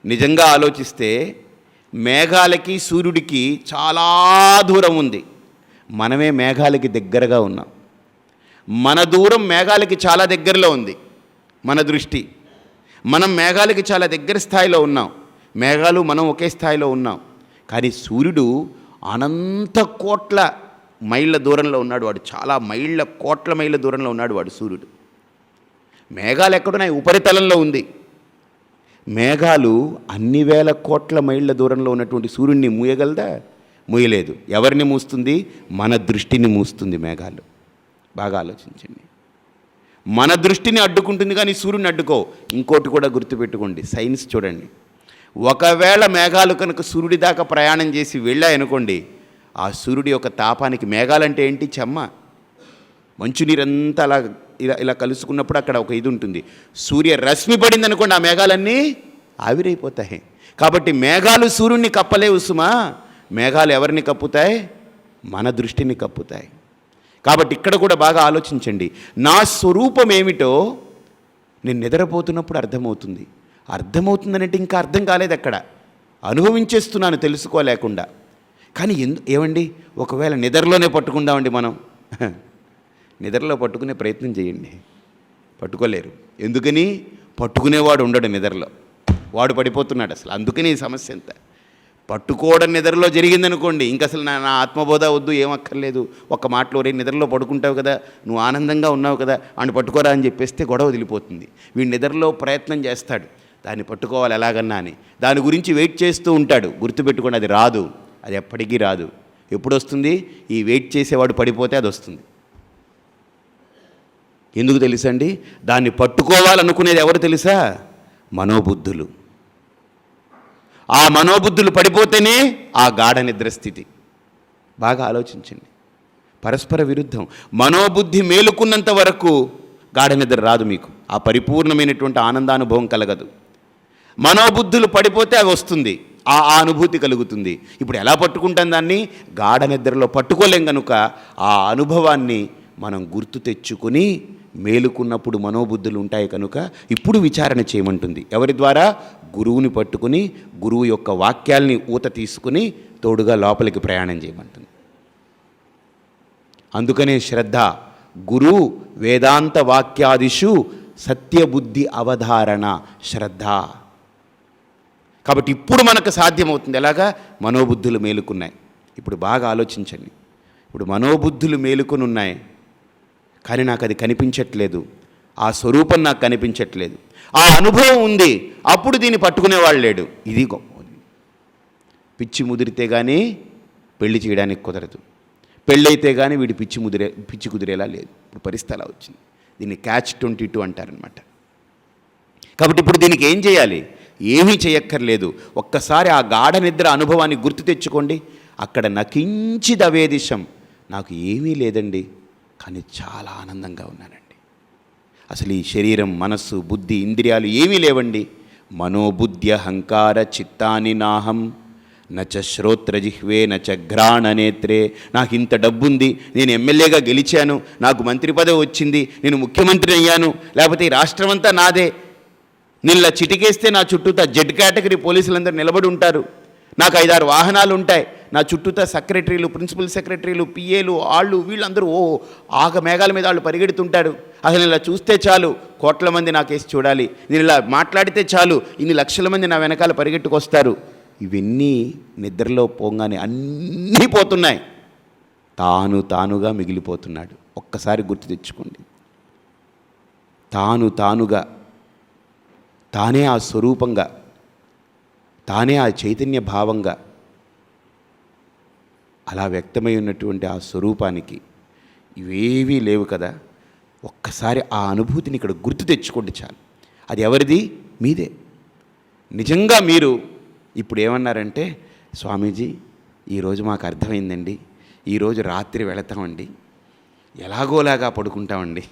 నిజంగా ఆలోచిస్తే మేఘాలకి సూర్యుడికి చాలా దూరం ఉంది. మనమే మేఘాలకి దగ్గరగా ఉన్నాం. మన దూరం మేఘాలకి చాలా దగ్గరలో ఉంది. మన దృష్టి, మనం మేఘాలకి చాలా దగ్గర స్థాయిలో ఉన్నాం. మేఘాలు మనం ఒకే స్థాయిలో ఉన్నాం. కానీ సూర్యుడు అనంత కోట్ల మైళ్ళ దూరంలో ఉన్నాడు. వాడు చాలా కోట్ల మైళ్ళ దూరంలో ఉన్నాడు వాడు సూర్యుడు. మేఘాలు ఎక్కడున్నాయి? ఉపరితలంలో ఉంది. మేఘాలు అన్ని వేల కోట్ల మైళ్ళ దూరంలో ఉన్నటువంటి సూర్యుడిని మూయగలదా? మూయలేదు. ఎవరిని మూస్తుంది? మన దృష్టిని మూస్తుంది మేఘాలు. బాగా ఆలోచించండి. మన దృష్టిని అడ్డుకుంటుంది, కానీ సూర్యుడిని అడ్డుకో. ఇంకోటి కూడా గుర్తుపెట్టుకోండి, సైన్స్ చూడండి. ఒకవేళ మేఘాలు కనుక సూర్యుడి దాకా ప్రయాణం చేసి వెళ్ళాయనుకోండి, ఆ సూర్యుడి యొక్క తాపానికి, మేఘాలంటే ఏంటి? చెమ్మ, మంచునీరంతా అలా ఇలా కలుసుకున్నప్పుడు అక్కడ ఒక ఇది ఉంటుంది. సూర్య రశ్మి పడింది అనుకోండి, ఆ మేఘాలన్నీ ఆవిరైపోతాయి. కాబట్టి మేఘాలు సూర్యుడిని కప్పలేవు సుమా. మేఘాలు ఎవరిని కప్పుతాయి? మన దృష్టిని కప్పుతాయి. కాబట్టి ఇక్కడ కూడా బాగా ఆలోచించండి. నా స్వరూపం ఏమిటో నేను నిద్రపోతున్నప్పుడు అర్థమవుతుంది. అర్థమవుతుందనంటే ఇంకా అర్థం కాలేదు, అక్కడ అనుభవించేస్తున్నాను తెలుసుకోలేకుండా. కానీ ఏమండి, ఒకవేళ నిద్రలోనే పట్టుకుందామండి మనం. నిద్రలో పట్టుకునే ప్రయత్నం చేయండి, పట్టుకోలేరు. ఎందుకని? పట్టుకునేవాడు ఉండడు నిద్రలో, వాడు పడిపోతున్నాడు అసలు. అందుకని ఈ సమస్య ఎంత. పట్టుకోవడం నిద్రలో జరిగిందనుకోండి, ఇంక అసలు నా ఆత్మబోధ వద్దు, ఏమక్కర్లేదు. ఒక్క మాటలో, రే నిద్రలో పడుకుంటావు కదా, నువ్వు ఆనందంగా ఉన్నావు కదా, అని పట్టుకోరా అని చెప్పేస్తే గొడవ వదిలిపోతుంది. వీడు నిద్రలో ప్రయత్నం చేస్తాడు, దాన్ని పట్టుకోవాలి ఎలాగన్నా అని. దాని గురించి వెయిట్ చేస్తూ ఉంటాడు. గుర్తుపెట్టుకోండి, అది రాదు, అది ఎప్పటికీ రాదు. ఎప్పుడు వస్తుంది? ఈ వెయిట్ చేసేవాడు పడిపోతే అది వస్తుంది. ఎందుకు తెలుసండి? దాన్ని పట్టుకోవాలనుకునేది ఎవరు తెలుసా? మనోబుద్ధులు. ఆ మనోబుద్ధులు పడిపోతేనే ఆ గాఢ నిద్ర స్థితి. బాగా ఆలోచించండి. పరస్పర విరుద్ధం. మనోబుద్ధి మేలుకున్నంత వరకు గాఢ నిద్ర రాదు, మీకు ఆ పరిపూర్ణమైనటువంటి ఆనందానుభవం కలగదు. మనోబుద్ధులు పడిపోతే అవి వస్తుంది, ఆ అనుభూతి కలుగుతుంది. ఇప్పుడు ఎలా పట్టుకుంటాం దాన్ని? గాఢ నిద్రలో పట్టుకోలేం కనుక ఆ అనుభవాన్ని మనం గుర్తు తెచ్చుకొని మేలుకున్నప్పుడు మనోబుద్ధులు ఉంటాయి కనుక ఇప్పుడు విచారణ చేయమంటుంది. ఎవరి ద్వారా? గురువుని పట్టుకుని గురువు యొక్క వాక్యాల్ని ఊత తీసుకుని తోడుగా లోపలికి ప్రయాణం చేయమంటుంది. అందుకనే శ్రద్ధ. గురు వేదాంత వాక్యాదిషు సత్యబుద్ధి అవధారణ శ్రద్ధ. కాబట్టి ఇప్పుడు మనకు సాధ్యమవుతుంది. ఎలాగా? మనోబుద్ధులు మేలుకున్నాయి. ఇప్పుడు బాగా ఆలోచించండి. ఇప్పుడు మనోబుద్ధులు మేలుకొని ఉన్నాయి, కానీ నాకు అది కనిపించట్లేదు, ఆ స్వరూపం నాకు కనిపించట్లేదు. ఆ అనుభవం ఉంది, అప్పుడు దీన్ని పట్టుకునేవాళ్ళు లేడు. ఇది గొప్ప. పిచ్చి ముదిరితే కానీ పెళ్లి చేయడానికి కుదరదు, పెళ్ళైతే కానీ వీడి పిచ్చి కుదిరేలా లేదు. ఇప్పుడు పరిస్థితి అలా వచ్చింది. దీన్ని క్యాచ్ 22 అంటారనమాట. కాబట్టి ఇప్పుడు దీనికి ఏం చేయాలి? ఏమీ చేయక్కర్లేదు. ఒక్కసారి ఆ గాఢ నిద్ర అనుభవాన్ని గుర్తు తెచ్చుకోండి. అక్కడ నకించిదవేదిశం, నాకు ఏమీ లేదండి, కానీ చాలా ఆనందంగా ఉన్నానండి. అసలు ఈ శరీరం, మనస్సు, బుద్ధి, ఇంద్రియాలు ఏమీ లేవండి. మనోబుద్ధ్య హంకార చిత్తాని నాహం నచ శ్రోత్రజిహ్వే నచ ఘ్రాణనేత్రే. నాకు ఇంత డబ్బుంది, నేను ఎమ్మెల్యేగా గెలిచాను, నాకు మంత్రి పదవి వచ్చింది, నేను ముఖ్యమంత్రి అయ్యాను, లేకపోతే ఈ రాష్ట్రం అంతా నాదే, నిన్న చిటికేస్తే నా చుట్టూతా జెడ్ కేటగిరీ పోలీసులందరూ నిలబడి ఉంటారు, నాకు 5-6 వాహనాలు ఉంటాయి, నా చుట్టూతా సెక్రటరీలు, ప్రిన్సిపల్ సెక్రటరీలు, పిఏలు, వాళ్ళు వీళ్ళందరూ మేఘాల మీద వాళ్ళు పరిగెడుతుంటారు. అసలు ఇలా చూస్తే చాలు కోట్ల మంది నాకేసి చూడాలి, నేను ఇలా మాట్లాడితే చాలు ఇన్ని లక్షల మంది నా వెనకాల పరిగెట్టుకొస్తారు. ఇవన్నీ నిద్రలో పోగానే అన్నీ పోతున్నాయి. తానుగా మిగిలిపోతున్నాడు. ఒక్కసారి గుర్తు తెచ్చుకోండి. తానుగా, తానే ఆ స్వరూపంగా, తానే ఆ చైతన్య భావంగా అలా వ్యక్తమై ఉన్నటువంటి ఆ స్వరూపానికి ఇవేవీ లేవు కదా. ఒక్కసారి ఆ అనుభూతిని ఇక్కడ గుర్తు తెచ్చుకోండి చాలు. అది ఎవరిది? మీదే. నిజంగా మీరు ఇప్పుడు ఏమన్నారంటే, స్వామీజీ ఈరోజు మాకు అర్థమైందండి, ఈరోజు రాత్రి వెళతామండి, ఎలాగోలాగా పడుకుంటామండి,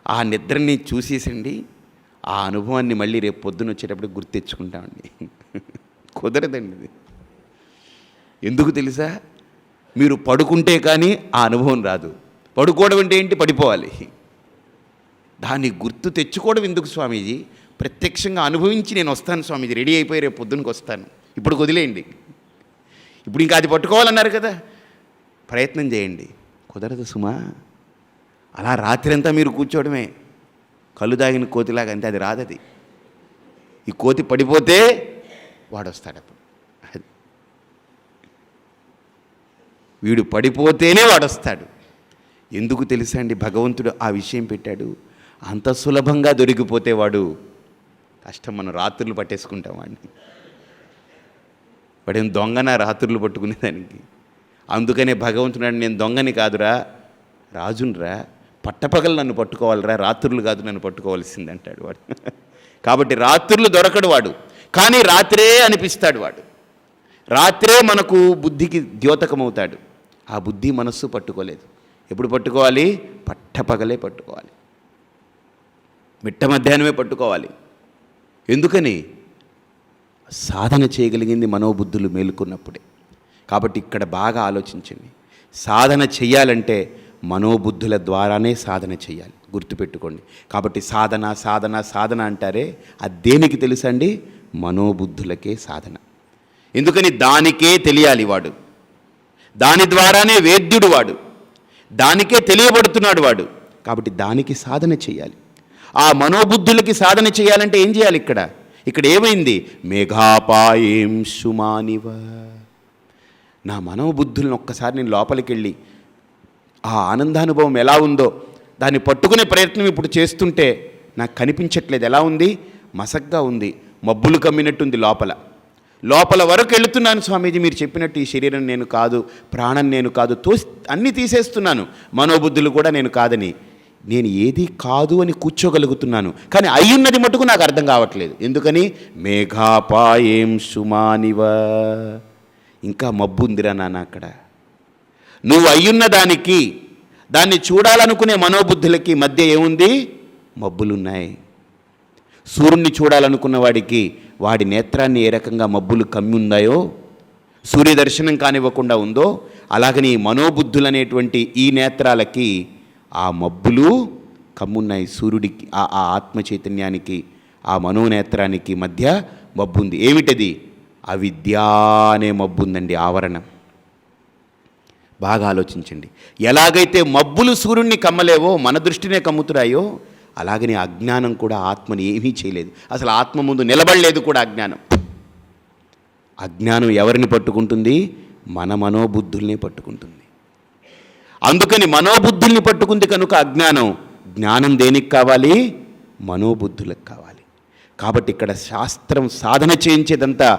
ఆ నిద్రని చూసేసండి ఆ అనుభవాన్ని మళ్ళీ రేపు పొద్దున వచ్చేటప్పుడు గుర్తు తెచ్చుకుంటామండి. కుదరదండి ఇది. ఎందుకు తెలుసా? మీరు పడుకుంటే కానీ ఆ అనుభవం రాదు. పడుకోవడం అంటే ఏంటి? పడిపోవాలి. దాన్ని గుర్తు తెచ్చుకోవడం ఎందుకు స్వామీజీ? ప్రత్యక్షంగా అనుభవించి నేను వస్తాను స్వామీజీ, రెడీ అయిపోయి రేపు పొద్దునకి వస్తాను, ఇప్పుడు వదిలేయండి. ఇప్పుడు ఇంకా అది పట్టుకోవాలన్నారు కదా, ప్రయత్నం చేయండి. కుదరదు సుమా. అలా రాత్రి అంతా మీరు కూర్చోవడమే, కళ్ళు దాగిన కోతిలాగా, అంతే. అది రాదది. ఈ కోతి పడిపోతే వాడు వస్తాడు. అప్పుడు వీడు పడిపోతేనే వాడు వస్తాడు. ఎందుకు తెలుసా అండి? భగవంతుడు ఆ విషయం పెట్టాడు. అంత సులభంగా దొరికిపోతే వాడు కష్టం. మనం రాత్రులు పట్టేసుకుంటాం వాడిని. వాడేం దొంగన రాత్రులు పట్టుకునేదానికి? అందుకనే భగవంతుడు, నేను దొంగని కాదురా, రాజునరా, పట్టపగలు నన్ను పట్టుకోవాలిరా, రాత్రులు కాదు నన్ను పట్టుకోవాల్సింది అంటాడు వాడు. కాబట్టి రాత్రులు దొరకడు వాడు, కానీ రాత్రే అనిపిస్తాడు వాడు. రాత్రే మనకు బుద్ధికి ద్యోతకమవుతాడు. ఆ బుద్ధి మనస్సు పట్టుకోలేదు. ఎప్పుడు పట్టుకోవాలి? పట్టపగలే పట్టుకోవాలి, మిట్ట మధ్యాహ్నమే పట్టుకోవాలి. ఎందుకని? సాధన చేయగలిగింది మనోబుద్ధులు మేలుకున్నప్పుడే. కాబట్టి ఇక్కడ బాగా ఆలోచించండి. సాధన చెయ్యాలంటే మనోబుద్ధుల ద్వారానే సాధన చేయాలి, గుర్తుపెట్టుకోండి. కాబట్టి సాధన సాధన సాధన అంటారే, అది దేనికి తెలుసండి? మనోబుద్ధులకే సాధన. ఎందుకని? దానికే తెలియాలి వాడు, దాని ద్వారానే వేద్యుడు వాడు, దానికే తెలియబడుతున్నాడు వాడు. కాబట్టి దానికి సాధన చేయాలి. ఆ మనోబుద్ధులకి సాధన చేయాలంటే ఏం చేయాలి? ఇక్కడ ఏమైంది? మేఘాపాయేం సుమానివ. నా మనోబుద్ధులను ఒక్కసారి నేను లోపలికి వెళ్ళి ఆ ఆనందానుభవం ఎలా ఉందో దాన్ని పట్టుకునే ప్రయత్నం ఇప్పుడు చేస్తుంటే నాకు కనిపించట్లేదు. ఎలా ఉంది? మసగ్గా ఉంది, మబ్బులు కమ్మినట్టుంది లోపల. లోపల వరకు వెళుతున్నాను స్వామీజీ, మీరు చెప్పినట్టు ఈ శరీరం నేను కాదు, ప్రాణం నేను కాదు, అన్నీ తీసేస్తున్నాను, మనోబుద్ధులు కూడా నేను కాదని. నేను ఏది కాదు అని కూర్చోగలుగుతున్నాను, కానీ అయ్యున్నది మటుకు నాకు అర్థం కావట్లేదు. ఎందుకని? మేఘాపాయేం సుమానివ, ఇంకా మబ్బు ఉందిరా నాన్న అక్కడ. నువ్వు అయ్యున్న దానికి, దాన్ని చూడాలనుకునే మనోబుద్ధులకి మధ్య ఏముంది? మబ్బులున్నాయి. సూర్యుడిని చూడాలనుకున్న వాడికి వాడి నేత్రాన్ని ఏ రకంగా మబ్బులు కమ్మి ఉన్నాయో, సూర్యదర్శనం కానివ్వకుండా ఉందో, అలాగని మనోబుద్ధులు అనేటువంటి ఈ నేత్రాలకి ఆ మబ్బులు కమ్మున్నాయి. సూర్యుడికి, ఆ ఆత్మ చైతన్యానికి, ఆ మనోనేత్రానికి మధ్య మబ్బు ఉంది. ఏమిటది? అవిద్య అనే మబ్బు ఉందండి, ఆవరణం. బాగా ఆలోచించండి. ఎలాగైతే మబ్బులు సూర్యుడిని కమ్మలేవో, మన దృష్టినే కమ్ముతున్నాయో, అలాగనే అజ్ఞానం కూడా ఆత్మని ఏమీ చేయలేదు. అసలు ఆత్మ ముందు నిలబడలేదు కూడా అజ్ఞానం. అజ్ఞానం ఎవరిని పట్టుకుంటుంది? మన మనోబుద్ధుల్ని పట్టుకుంటుంది. అందుకని మనోబుద్ధుల్ని పట్టుకుంది కనుక అజ్ఞానం. జ్ఞానం దేనికి కావాలి? మనోబుద్ధులకు కావాలి. కాబట్టి ఇక్కడ శాస్త్రం సాధన చేయించేదంతా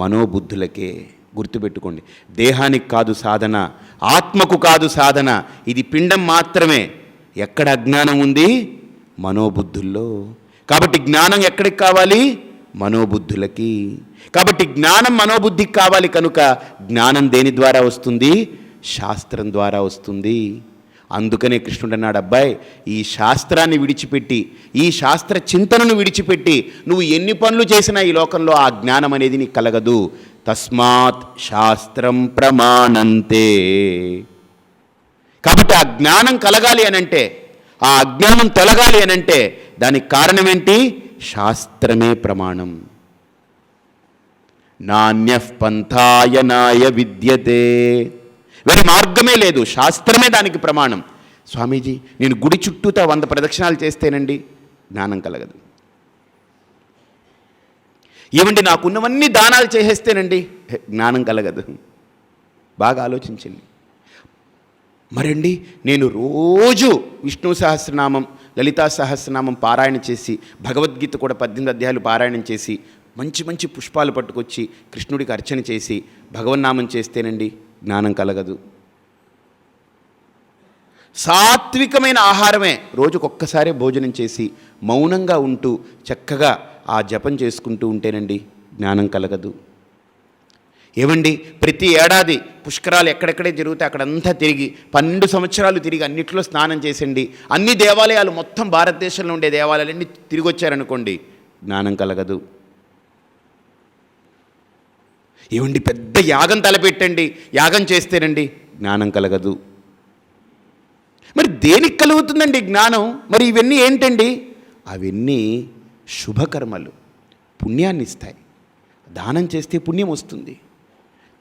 మనోబుద్ధులకే. గుర్తుపెట్టుకోండి, దేహానికి కాదు సాధన, ఆత్మకు కాదు సాధన. ఇది పిండం మాత్రమే. ఎక్కడ అజ్ఞానం ఉంది? మనోబుద్ధుల్లో. కాబట్టి జ్ఞానం ఎక్కడికి కావాలి? మనోబుద్ధులకి. కాబట్టి జ్ఞానం మనోబుద్ధికి కావాలి కనుక జ్ఞానం దేని ద్వారా వస్తుంది? శాస్త్రం ద్వారా వస్తుంది. అందుకనే కృష్ణుడు అన్నాడు, అబ్బాయి, ఈ శాస్త్రాన్ని విడిచిపెట్టి, ఈ శాస్త్ర చింతనను విడిచిపెట్టి నువ్వు ఎన్ని పనులు చేసినా ఈ లోకంలో ఆ జ్ఞానం అనేది నీకు కలగదు. తస్మాత్ శాస్త్రం ప్రమాణంతే. కాబట్టి ఆ జ్ఞానం కలగాలి అనంటే, ఆ అజ్ఞానం తొలగాలి అనంటే దానికి కారణం ఏంటి? శాస్త్రమే ప్రమాణం. నాణ్యః పంథాయనాయ విద్యతే. వేరే మార్గమే లేదు, శాస్త్రమే దానికి ప్రమాణం. స్వామీజీ, నేను గుడి చుట్టూతా 100 ప్రదక్షిణాలు చేస్తేనండి జ్ఞానం కలగదు. ఏమండి, నాకున్నవన్నీ దానాలు చేసేస్తేనండి జ్ఞానం కలగదు. బాగా ఆలోచించండి. మరండి, నేను రోజు విష్ణు సహస్రనామం, లలితా సహస్రనామం పారాయణ చేసి, భగవద్గీత కూడా 18 అధ్యాయాలు పారాయణం చేసి, మంచి మంచి పుష్పాలు పట్టుకొచ్చి కృష్ణుడికి అర్చన చేసి భగవన్నామం చేస్తేనండి జ్ఞానం కలగదు. సాత్వికమైన ఆహారమే, రోజుకొక్కసారి భోజనం చేసి మౌనంగా ఉంటూ చక్కగా ఆ జపం చేసుకుంటూ ఉంటేనండి జ్ఞానం కలగదు. ఏమండి, ప్రతి ఏడాది పుష్కరాలు ఎక్కడెక్కడే జరుగుతాయి అక్కడంతా తిరిగి 12 సంవత్సరాలు తిరిగి అన్నిట్లో స్నానం చేసండి, అన్ని దేవాలయాలు, మొత్తం భారతదేశంలో ఉండే దేవాలయాలన్నీ తిరిగి వచ్చారనుకోండి జ్ఞానం కలగదు. ఏమండి, పెద్ద యాగం తలపెట్టండి, యాగం చేస్తేనండి జ్ఞానం కలగదు. మరి దేనికి కలుగుతుందండి జ్ఞానం? మరి ఇవన్నీ ఏంటండి? అవన్నీ శుభకర్మలు, పుణ్యాన్ని ఇస్తాయి. దానం చేస్తే పుణ్యం వస్తుంది,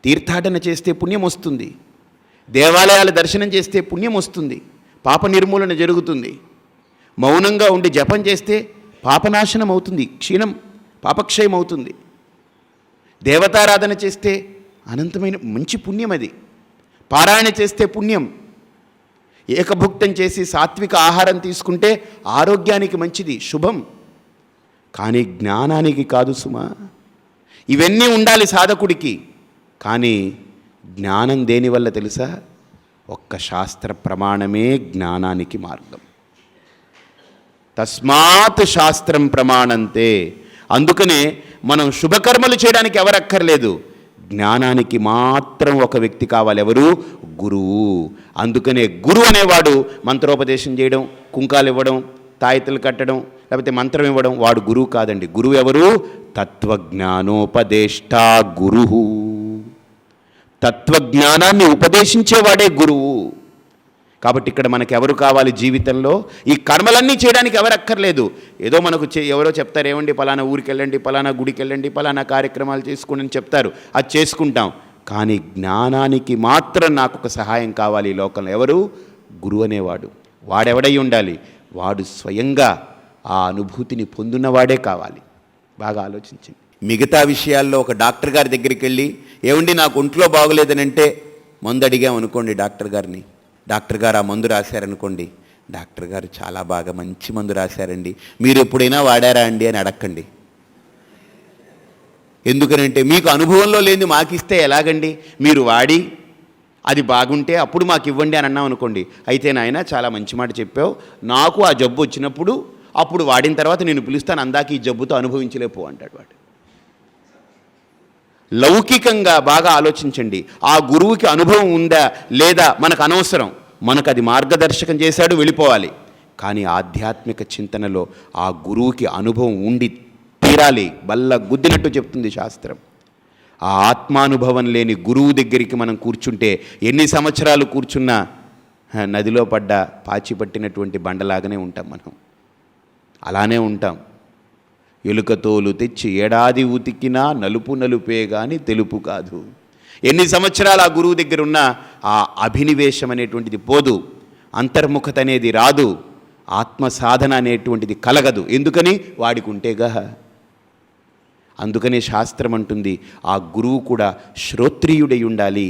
తీర్థాటన చేస్తే పుణ్యం వస్తుంది, దేవాలయాల దర్శనం చేస్తే పుణ్యం వస్తుంది, పాప నిర్మూలన జరుగుతుంది. మౌనంగా ఉండి జపం చేస్తే పాపనాశనం అవుతుంది, పాపక్షయం అవుతుంది. దేవతారాధన చేస్తే అనంతమైన మంచి పుణ్యం అది. పారాయణ చేస్తే పుణ్యం. ఏకభుక్తం చేసి సాత్విక ఆహారం తీసుకుంటే ఆరోగ్యానికి మంచిది, శుభం. కానీ జ్ఞానానికి కాదు సుమా. ఇవన్నీ ఉండాలి సాధకుడికి. కానీ జ్ఞానం దేనివల్ల తెలుసా? ఒక్క శాస్త్ర ప్రమాణమే జ్ఞానానికి మార్గం. తస్మాత్ శాస్త్రం ప్రమాణంతే. అందుకనే మనం శుభకర్మలు చేయడానికి ఎవరక్కర్లేదు, జ్ఞానానికి మాత్రం ఒక వ్యక్తి కావాలి. ఎవరు? గురువు. అందుకనే గురువు అనేవాడు మంత్రోపదేశం చేయడం, కుంకాలు ఇవ్వడం, తాయితలు కట్టడం, లేకపోతే మంత్రం ఇవ్వడం, వాడు గురువు కాదండి. గురువు ఎవరు? తత్వజ్ఞానోపదేష్టా గురువు. తత్వజ్ఞానాన్ని ఉపదేశించేవాడే గురువు. కాబట్టి ఇక్కడ మనకు ఎవరు కావాలి జీవితంలో? ఈ కర్మలన్నీ చేయడానికి ఎవరు అక్కర్లేదు. ఏదో మనకు ఎవరో చెప్తారు, ఏమండి పలానా ఊరికి వెళ్ళండి, పలానా గుడికి వెళ్ళండి, పలానా కార్యక్రమాలు చేసుకోండి అని చెప్తారు, అది చేసుకుంటాం. కానీ జ్ఞానానికి మాత్రం నాకు ఒక సహాయం కావాలి ఈ లోకంలో. ఎవరు? గురువు అనేవాడు. వాడెవడై ఉండాలి? వాడు స్వయంగా ఆ అనుభూతిని పొందినవాడే కావాలి. బాగా ఆలోచించండి. మిగతా విషయాల్లో ఒక డాక్టర్ గారి దగ్గరికి వెళ్ళి, ఏమండి నాకు ఒంట్లో బాగోలేదని అంటే మందు అడిగామనుకోండి డాక్టర్ గారిని, డాక్టర్ గారు ఆ మందు రాశారనుకోండి, డాక్టర్ గారు చాలా బాగా మంచి మందు రాశారండి, మీరు ఎప్పుడైనా వాడారా అండి అని అడగండి. ఎందుకనంటే మీకు అనుభవంలో లేని మాకిస్తే ఎలాగండి, మీరు వాడి అది బాగుంటే అప్పుడు మాకు ఇవ్వండి అని అన్నాం అనుకోండి. అయితే నాయన చాలా మంచి మాట చెప్పావు, నాకు ఆ జబ్బు వచ్చినప్పుడు అప్పుడు వాడిన తర్వాత నేను పిలుస్తాను, అందాక ఈ జబ్బుతో అనుభవించలేపో అంటాడు వాడు. లౌకికంగా బాగా ఆలోచించండి. ఆ గురువుకి అనుభవం ఉందా లేదా మనకు అనవసరం, మనకు అది మార్గదర్శకం చేశాడు, వెళ్ళిపోవాలి. కానీ ఆధ్యాత్మిక చింతనలో ఆ గురువుకి అనుభవం ఉండి తీరాలి. బల్ల గుద్దినట్టు చెప్తుంది శాస్త్రం. ఆ ఆత్మానుభవం లేని గురువు దగ్గరికి మనం కూర్చుంటే ఎన్ని సంవత్సరాలు కూర్చున్నా నదిలో పడ్డ పాచి పట్టినటువంటి బండలాగానే ఉంటాం మనం. అలానే ఉంటాం. ఎలుకతోలు తెచ్చి ఏడాది ఉతికినా నలుపు నలుపే కానీ తెలుపు కాదు. ఎన్ని సంవత్సరాలు ఆ గురువు దగ్గర ఉన్నా ఆ అభినివేశం అనేటువంటిది పోదు, అంతర్ముఖత అనేది రాదు, ఆత్మ సాధన అనేటువంటిది కలగదు. ఎందుకని? వాడికి ఉంటేగా. అందుకనే శాస్త్రం అంటుంది ఆ గురువు కూడా శ్రోత్రియుడై ఉండాలి,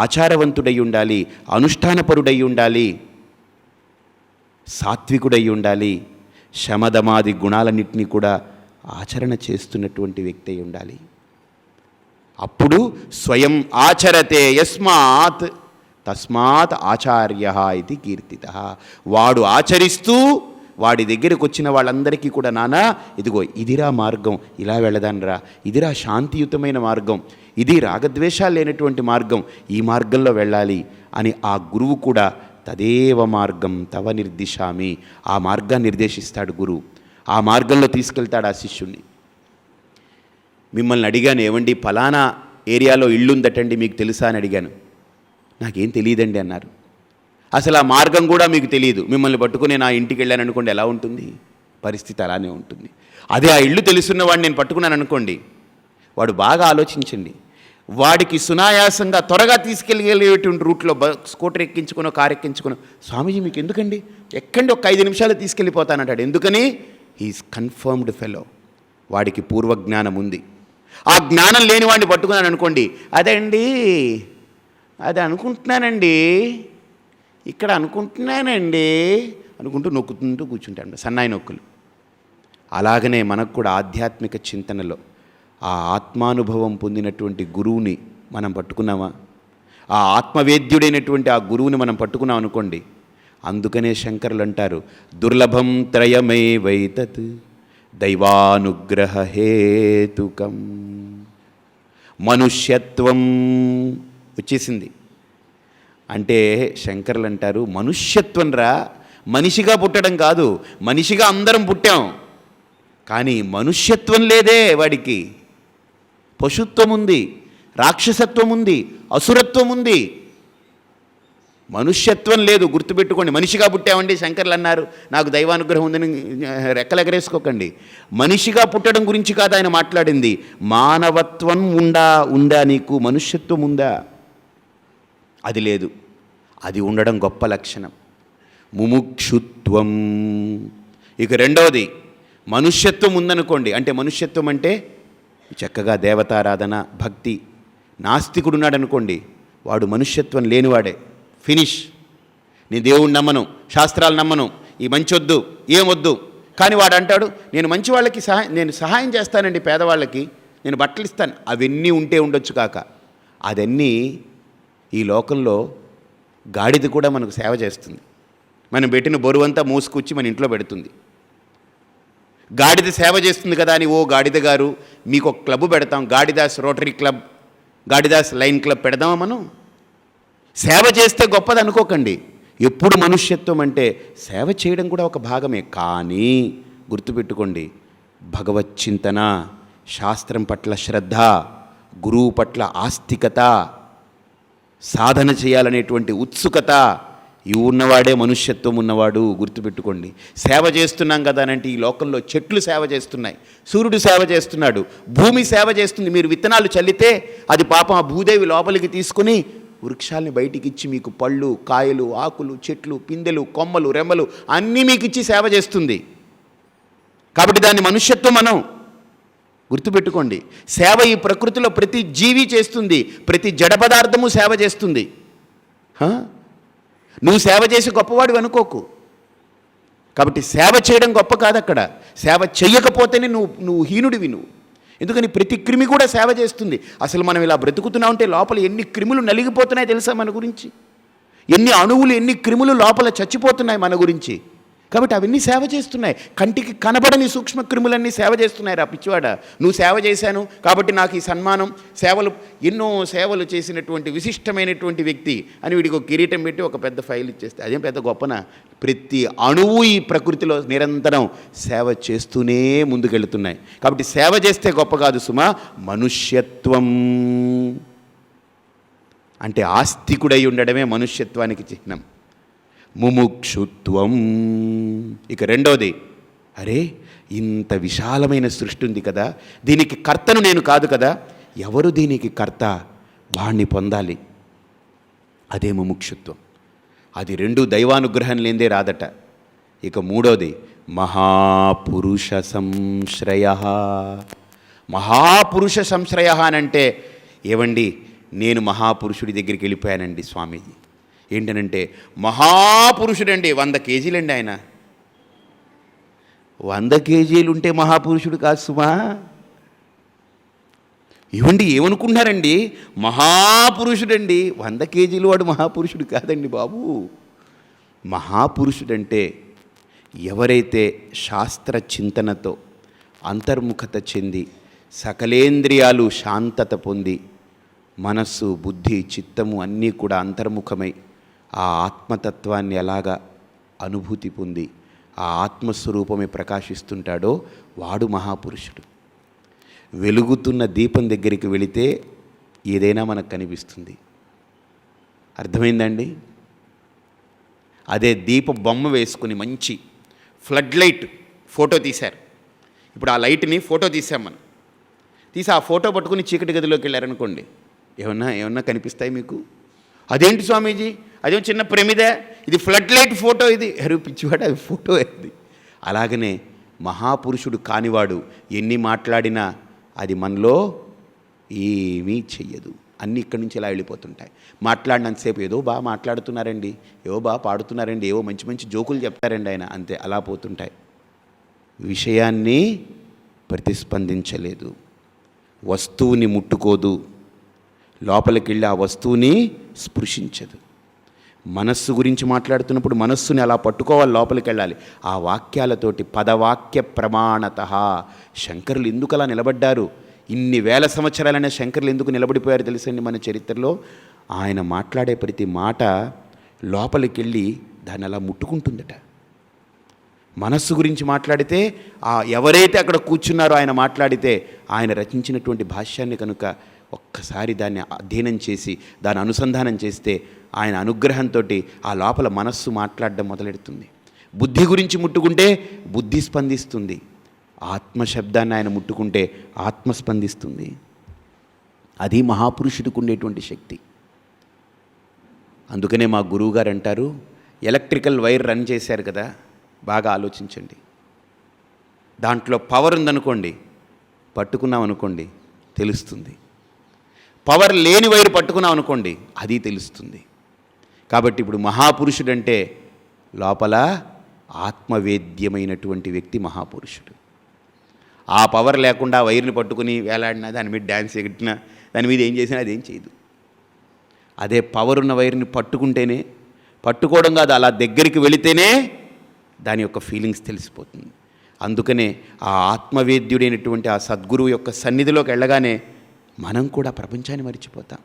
ఆచారవంతుడై ఉండాలి, అనుష్ఠానపరుడై ఉండాలి, సాత్వికుడై ఉండాలి, శమదమాది గుణాలన్నింటినీ కూడా ఆచరణ చేస్తున్నటువంటి వ్యక్తి అయి ఉండాలి. అప్పుడు స్వయం ఆచరతే యస్మాత్ తస్మాత్ ఆచార్య ఇది కీర్తిత. వాడు ఆచరిస్తూ వాడి దగ్గరకు వచ్చిన వాళ్ళందరికీ కూడా, నానా ఇదిగో ఇదిరా మార్గం, ఇలా వెళ్ళదానరా, ఇదిరా శాంతియుతమైన మార్గం, ఇది రాగద్వేషాలు లేనటువంటి మార్గం, ఈ మార్గంలో వెళ్ళాలి అని ఆ గురువు కూడా తదేవ మార్గం తవ నిర్దిశామి, ఆ మార్గాన్ని నిర్దేశిస్తాడు గురువు. ఆ మార్గంలో తీసుకెళ్తాడు ఆ శిష్యుణ్ణి. మిమ్మల్ని అడిగాను, ఏమండి ఫలానా ఏరియాలో ఇల్లుందటండి మీకు తెలుసా అని అడిగాను. నాకేం తెలియదండి అన్నారు. అసలు ఆ మార్గం కూడా మీకు తెలియదు. మిమ్మల్ని పట్టుకుని నా ఇంటికి వెళ్ళాను అనుకోండి, ఎలా ఉంటుంది పరిస్థితి? అలానే ఉంటుంది. అదే ఆ ఇల్లు తెలుసున్నవాడిని నేను పట్టుకున్నాను అనుకోండి, వాడు బాగా ఆలోచించండి, వాడికి సునాయాసంగా త్వరగా తీసుకెళ్ళగలిగేటువంటి రూట్లో స్కూటర్ ఎక్కించుకునో కారు ఎక్కించుకునో, స్వామీజీ మీకు ఎందుకండి, ఎక్కండి ఒక 5 నిమిషాలు తీసుకెళ్ళిపోతానంటాడు. ఎందుకని? He is confirmed fellow. వాడికి పూర్వజ్ఞానం ఉంది. ఆ జ్ఞానం లేని వాడిని పట్టుకున్నాను అనుకోండి, అదండి అది అనుకుంటున్నానండి, ఇక్కడ అనుకుంటున్నానండి అనుకుంటూ నొక్కుతుంటూ కూర్చుంటాడు, సన్నాయి నొక్కులు. అలాగనే మనకు కూడా ఆధ్యాత్మిక చింతనలో ఆ ఆత్మానుభవం పొందినటువంటి గురువుని మనం పట్టుకున్నామా? ఆ ఆత్మవేద్యుడైనటువంటి ఆ గురువుని మనం పట్టుకున్నాం అనుకోండి. అందుకనే శంకరులు అంటారు, దుర్లభం త్రయమే వైతత్ దైవానుగ్రహ హేతుకం. మనుష్యత్వం వచ్చేసింది అంటే శంకరులు అంటారు, మనుష్యత్వం రా, మనిషిగా పుట్టడం కాదు. మనిషిగా అందరం పుట్టాం, కానీ మనుష్యత్వం లేదే వాడికి. పశుత్వం ఉంది, రాక్షసత్వం ఉంది, అసురత్వం ఉంది, మనుష్యత్వం లేదు. గుర్తుపెట్టుకోండి, మనిషిగా పుట్టామండి శంకర్లు అన్నారు, నాకు దైవానుగ్రహం ఉందని రెక్కలెగరేసుకోకండి. మనిషిగా పుట్టడం గురించి కాదు ఆయన మాట్లాడింది. మానవత్వం ఉందా నీకు? మనుష్యత్వం ఉందా? అది లేదు. అది ఉండడం గొప్ప లక్షణం. ముముక్షుత్వం. ఇక రెండవది, మనుష్యత్వం ఉందనుకోండి, అంటే మనుష్యత్వం అంటే చక్కగా దేవతారాధన, భక్తి. నాస్తికుడు ఉన్నాడు అనుకోండి, వాడు మనుష్యత్వం లేనివాడే, ఫినిష్. నేను దేవుడిని నమ్మను, శాస్త్రాలు నమ్మను, ఈ మంచొద్దు, ఏమొద్దు. కానీ వాడు అంటాడు, నేను మంచి వాళ్ళకి నేను సహాయం చేస్తానండి, పేదవాళ్ళకి నేను బట్టలు ఇస్తాను. అవన్నీ ఉంటే ఉండొచ్చు కాక, అదన్నీ ఈ లోకంలో గాడిద కూడా మనకు సేవ చేస్తుంది. మనం పెట్టిన బరువంతా మూసుకొచ్చి మన ఇంట్లో పెడుతుంది. గాడిద సేవ చేస్తుంది కదా అని, ఓ గాడిద గారు మీకు ఒక క్లబ్ పెడతాం, గాడిదాస్ రోటరీ క్లబ్, గాడిదాస్ లైన్ క్లబ్ పెడదామా మనం? సేవ చేస్తే గొప్పది అనుకోకండి. ఎప్పుడు మనుష్యత్వం అంటే సేవ చేయడం కూడా ఒక భాగమే. కానీ గుర్తుపెట్టుకోండి, భగవత్ చింతన, శాస్త్రం పట్ల శ్రద్ధ, గురువు పట్ల ఆస్తికత, సాధన చేయాలనేటువంటి ఉత్సుకత, ఇవి ఉన్నవాడే మనుష్యత్వం ఉన్నవాడు. గుర్తుపెట్టుకోండి. సేవ చేస్తున్నాం కదా అంటే, ఈ లోకంలో చెట్లు సేవ చేస్తున్నాయి, సూర్యుడు సేవ చేస్తున్నాడు, భూమి సేవ చేస్తుంది. మీరు విత్తనాలు చల్లితే అది పాపం ఆ భూదేవి లోపలికి తీసుకుని వృక్షాలని బయటికి ఇచ్చి మీకు పళ్ళు, కాయలు, ఆకులు, చెట్లు, పిందెలు, కొమ్మలు, రెమ్మలు అన్నీ మీకు ఇచ్చి సేవ చేస్తుంది. కాబట్టి దాన్ని మనుష్యత్వం మనం గుర్తుపెట్టుకోండి. సేవ ఈ ప్రకృతిలో ప్రతి జీవి చేస్తుంది, ప్రతి జడ పదార్థము సేవ చేస్తుంది. నువ్వు సేవ చేసి గొప్పవాడు అనుకోకు. కాబట్టి సేవ చేయడం గొప్ప కాదు అక్కడ, సేవ చెయ్యకపోతేనే నువ్వు హీనుడివి. నువ్వు ఎందుకని ప్రతి క్రిమి కూడా సేవ చేస్తుంది. అసలు మనం ఇలా బ్రతుకుతున్నా ఉంటే లోపల ఎన్ని క్రిములు నలిగిపోతున్నాయి తెలుసా మన గురించి, ఎన్ని అణువులు ఎన్ని క్రిములు లోపల చచ్చిపోతున్నాయి మన గురించి. కాబట్టి అవన్నీ సేవ చేస్తున్నాయి. కంటికి కనబడని సూక్ష్మ క్రిములన్నీ సేవ చేస్తున్నాయి. రా పిచ్చివాడ, నువ్వు సేవ చేశాను కాబట్టి నాకు ఈ సన్మానం, సేవలు ఎన్నో సేవలు చేసినటువంటి విశిష్టమైనటువంటి వ్యక్తి అని వీడికి ఒక కిరీటం పెట్టి ఒక పెద్ద ఫైల్ ఇచ్చేస్తే అదేం పెద్ద గొప్పన. ప్రతి అణువు ఈ ప్రకృతిలో నిరంతరం సేవ చేస్తూనే ముందుకెళ్తున్నాయి. కాబట్టి సేవ చేస్తే గొప్ప కాదు సుమా, మనుష్యత్వం అంటే ఆస్తికుడై ఉండడమే మనుష్యత్వానికి చిహ్నం. ముముక్షుత్వం. ఇక రెండోది, అరే ఇంత విశాలమైన సృష్టి ఉంది కదా, దీనికి కర్తను నేను కాదు కదా, ఎవరు దీనికి కర్త, వాణ్ణి పొందాలి, అదే ముముక్షుత్వం. అది రెండు దైవానుగ్రహం లేదే రాదట. ఇక మూడోది మహాపురుష సంశ్రయ. మహాపురుష సంశ్రయ అనంటే ఏవండి, నేను మహాపురుషుడి దగ్గరికి వెళ్ళిపోయానండి స్వామీజీ. ఏంటనంటే మహాపురుషుడండి, 100 కేజీలండి ఆయన. 100 కేజీలు ఉంటే మహాపురుషుడు కాదు సుమా. ఇవ్వండి, ఏమనుకుంటున్నారండి, మహాపురుషుడండి, 100 కేజీలు వాడు మహాపురుషుడు కాదండి బాబు. మహాపురుషుడంటే ఎవరైతే శాస్త్ర చింతనతో అంతర్ముఖత చెంది సకలేంద్రియాలు శాంతత పొంది మనస్సు బుద్ధి చిత్తము అన్నీ కూడా అంతర్ముఖమై ఆ ఆత్మతత్వాన్ని ఎలాగా అనుభూతి పొంది ఆ ఆత్మస్వరూపమే ప్రకాశిస్తుంటాడో వాడు మహాపురుషుడు. వెలుగుతున్న దీపం దగ్గరికి వెళితే ఏదైనా మనకు కనిపిస్తుంది. అర్థమైందండి? అదే దీప బొమ్మ వేసుకుని మంచి ఫ్లడ్ లైట్ ఫోటో తీశారు. ఇప్పుడు ఆ లైట్ని ఫోటో తీసాం మనం. తీసి ఆ ఫోటో పట్టుకుని చీకటి గదిలోకి వెళ్ళారనుకోండి, ఏమన్నా కనిపిస్తాయి మీకు? అదేంటి స్వామీజీ, అదేం చిన్న ప్రమిద, ఇది ఫ్లడ్ లైట్ ఫోటో, ఇది ఎరు పిచ్చివాడు, అది ఫోటో అది. అలాగనే మహాపురుషుడు కానివాడు ఎన్ని మాట్లాడినా అది మనలో ఏమీ చెయ్యదు. అన్నీ ఇక్కడి నుంచి ఇలా వెళ్ళిపోతుంటాయి. మాట్లాడినంతసేపు ఏదో బాగా మాట్లాడుతున్నారండి, ఏవో బాగా పాడుతున్నారండి, ఏవో మంచి మంచి జోకులు చెప్తారండి ఆయన, అంతే అలా పోతుంటాయి. విషయాన్ని ప్రతిస్పందించలేదు, వస్తువుని ముట్టుకోదు, లోపలికి వెళ్ళి ఆ వస్తువుని స్పృశించదు. మనస్సు గురించి మాట్లాడుతున్నప్పుడు మనస్సుని అలా పట్టుకోవాలి, లోపలికి వెళ్ళాలి. ఆ వాక్యాలతోటి పదవాక్య ప్రమాణత. శంకరులు ఎందుకు అలా నిలబడ్డారు? ఇన్ని వేల సంవత్సరాలైన శంకరులు ఎందుకు నిలబడిపోయారు తెలుసండి మన చరిత్రలో? ఆయన మాట్లాడే ప్రతి మాట లోపలికి వెళ్ళి దాన్ని అలా ముట్టుకుంటుందట. మనస్సు గురించి మాట్లాడితే ఎవరైతే అక్కడ కూర్చున్నారో ఆయన మాట్లాడితే ఆయన రచించినటువంటి భాష్యాన్ని కనుక ఒక్కసారి దాన్ని అధ్యయనం చేసి దాన్ని అనుసంధానం చేస్తే ఆయన అనుగ్రహంతో ఆ లోపల మనస్సు మాట్లాడడం మొదలెడుతుంది. బుద్ధి గురించి ముట్టుకుంటే బుద్ధి స్పందిస్తుంది, ఆత్మశబ్దాన్ని ఆయన ముట్టుకుంటే ఆత్మ స్పందిస్తుంది. అది మహాపురుషుడికి ఉండేటువంటి శక్తి. అందుకనే మా గురువుగారు అంటారు, ఎలక్ట్రికల్ వైర్ రన్ చేశారు కదా, బాగా ఆలోచించండి. దాంట్లో పవర్ ఉందనుకోండి, పట్టుకున్నాం అనుకోండి తెలుస్తుంది. పవర్ లేని వైరు పట్టుకున్నాం అనుకోండి అది తెలుస్తుంది. కాబట్టి ఇప్పుడు మహాపురుషుడంటే లోపల ఆత్మవేద్యమైనటువంటి వ్యక్తి మహాపురుషుడు. ఆ పవర్ లేకుండా వైర్ని పట్టుకుని వేలాడినా, దాని మీద డ్యాన్స్ ఎగిటినా, దాని మీద ఏం చేసినా అదేం చేయదు. అదే పవర్ ఉన్న వైర్ని పట్టుకుంటేనే, పట్టుకోవడం కాదు అలా దగ్గరికి వెళితేనే దాని యొక్క ఫీలింగ్స్ తెలిసిపోతుంది. అందుకనే ఆ ఆత్మవేద్యుడైనటువంటి ఆ సద్గురువు యొక్క సన్నిధిలోకి వెళ్ళగానే మనం కూడా ప్రపంచాన్ని మరిచిపోతాం.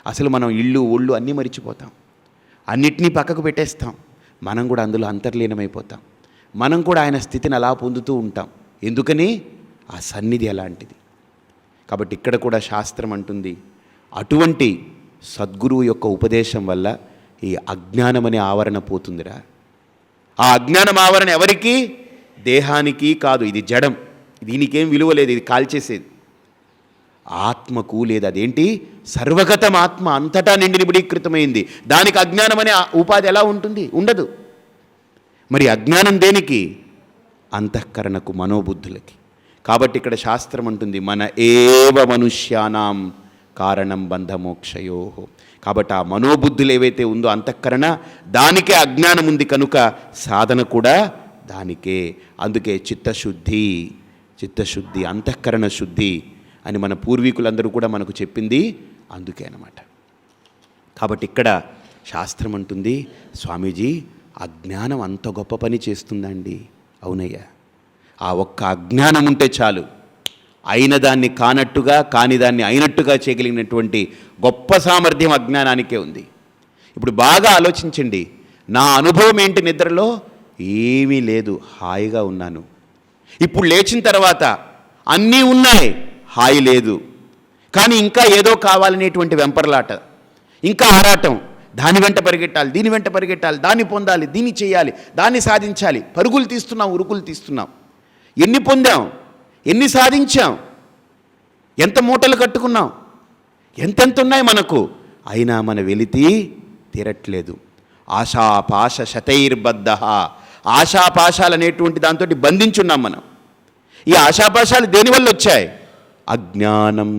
అసలు మనం ఇళ్ళు ఒళ్ళు అన్నీ మరిచిపోతాం, అన్నిటినీ పక్కకు పెట్టేస్తాం. మనం కూడా అందులో అంతర్లీనమైపోతాం. మనం కూడా ఆయన స్థితిని అలా పొందుతూ ఉంటాం. ఎందుకని? ఆ సన్నిధి అలాంటిది. కాబట్టి ఇక్కడ కూడా శాస్త్రం అంటుంది, అటువంటి సద్గురువు యొక్క ఉపదేశం వల్ల ఈ అజ్ఞానం అనే ఆవరణ పోతుందిరా. ఆ అజ్ఞానం ఆవరణ ఎవరికి? దేహానికి కాదు, ఇది జడం, దీనికేం విలువ లేదు, ఇది కాల్చేసేది. ఆత్మకు లేదు. అదేంటి? సర్వగతం ఆత్మ అంతటా నిండి నిబిడీకృతమైంది. దానికి అజ్ఞానం అనే ఉపాధి ఎలా ఉంటుంది? ఉండదు. మరి అజ్ఞానం దేనికి? అంతఃకరణకు, మనోబుద్ధులకి. కాబట్టి ఇక్కడ శాస్త్రం అంటుంది, మన ఏవ మనుష్యానాం కారణం బంధమోక్షయో. కాబట్టి ఆ మనోబుద్ధులు ఏవైతే ఉందో అంతఃకరణ, దానికే అజ్ఞానం ఉంది కనుక సాధన కూడా దానికే. అందుకే చిత్తశుద్ధి, చిత్తశుద్ధి, అంతఃకరణ శుద్ధి అని మన పూర్వీకులందరూ కూడా మనకు చెప్పింది అందుకే అన్నమాట. కాబట్టి ఇక్కడ శాస్త్రం అంటుంది, స్వామీజీ అజ్ఞానం అంత గొప్ప పని చేస్తుందండి. అవునయ్యా, ఆ ఒక్క అజ్ఞానం ఉంటే చాలు, అయిన దాన్ని కానట్టుగా కాని దాన్ని అయినట్టుగా చేయగలిగినటువంటి గొప్ప సామర్థ్యం అజ్ఞానానికే ఉంది. ఇప్పుడు బాగా ఆలోచించండి, నా అనుభవం ఏంటి? నిద్రలో ఏమీ లేదు, హాయిగా ఉన్నాను. ఇప్పుడు లేచిన తర్వాత అన్నీ ఉన్నాయి, హాయి లేదు. కానీ ఇంకా ఏదో కావాలనేటువంటి వెంపర్లాట, ఇంకా ఆరాటం, దాని వెంట పరిగెట్టాలి, దీని వెంట పరిగెట్టాలి, దాన్ని పొందాలి, దీన్ని చేయాలి, దాన్ని సాధించాలి. పరుగులు తీస్తున్నాం, ఉరుకులు తీస్తున్నాం. ఎన్ని పొందాం, ఎన్ని సాధించాం, ఎంత మూటలు కట్టుకున్నాం, ఎంతెంత ఉన్నాయి మనకు, అయినా మన వెలితి తీరట్లేదు. ఆశాపాశ శతైర్బద్ధ, ఆశాపాశాలు అనేటువంటి దాంతో బంధించున్నాం మనం. ఈ ఆశాపాశాలు దేనివల్ల వచ్చాయి? అజ్ఞానం.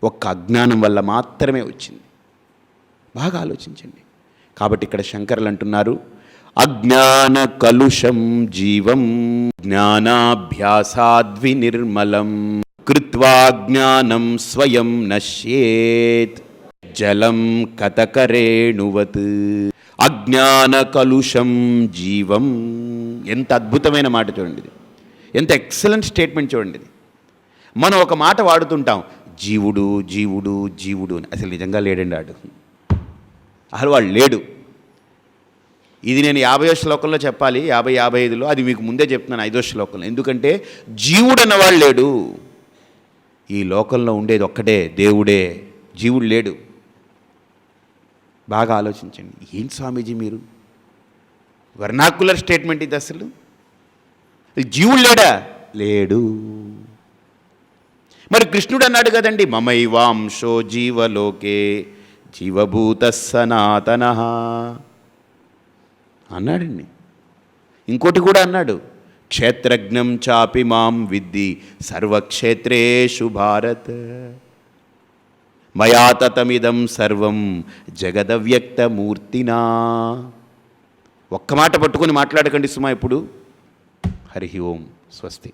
ఒక్క అజ్ఞానం వల్ల మాత్రమే వచ్చింది. బాగా ఆలోచించండి. కాబట్టి ఇక్కడ శంకరులు అంటున్నారు, అజ్ఞాన కలుషం జీవం జ్ఞానాభ్యాసాద్వినిర్మలం కృత్వా జ్ఞానం స్వయం నశ్యేత్ జలం కతకరేణువత్. అజ్ఞాన కలుషం జీవం. ఎంత అద్భుతమైన మాట చూడండి ఇది, ఎంత ఎక్సలెంట్ స్టేట్మెంట్ చూడండి ఇది. మనం ఒక మాట వాడుతుంటాం, జీవుడు జీవుడు జీవుడు అని. అసలు నిజంగా లేడండి ఆడు, అసలు వాడు లేడు. ఇది నేను 50వ శ్లోకంలో చెప్పాలి, 50-55లో, అది మీకు ముందే చెప్తున్నాను 5వ శ్లోకంలో. ఎందుకంటే జీవుడు అన్నవాడు లేడు. ఈ లోకంలో ఉండేది ఒక్కడే, దేవుడే, జీవుడు లేడు. బాగా ఆలోచించండి. ఏంటి స్వామీజీ మీరు వర్నాకులర్ స్టేట్మెంట్ ఇది? అసలు జీవుడు లేడా? లేడు. మరి కృష్ణుడు అన్నాడు కదండి, మమైవాంశో జీవలోకే జీవభూత సనాతనః అన్నాడండి. ఇంకోటి కూడా అన్నాడు, క్షేత్రజ్ఞం చాపి మాం విద్ధి సర్వక్షేత్రేషు భారత్ మయా తతమిదం సర్వం జగదవ్యక్తమూర్తినా. ఒక్క మాట పట్టుకొని మాట్లాడకండి సుమా ఇప్పుడు. హరి ఓం, స్వస్తి.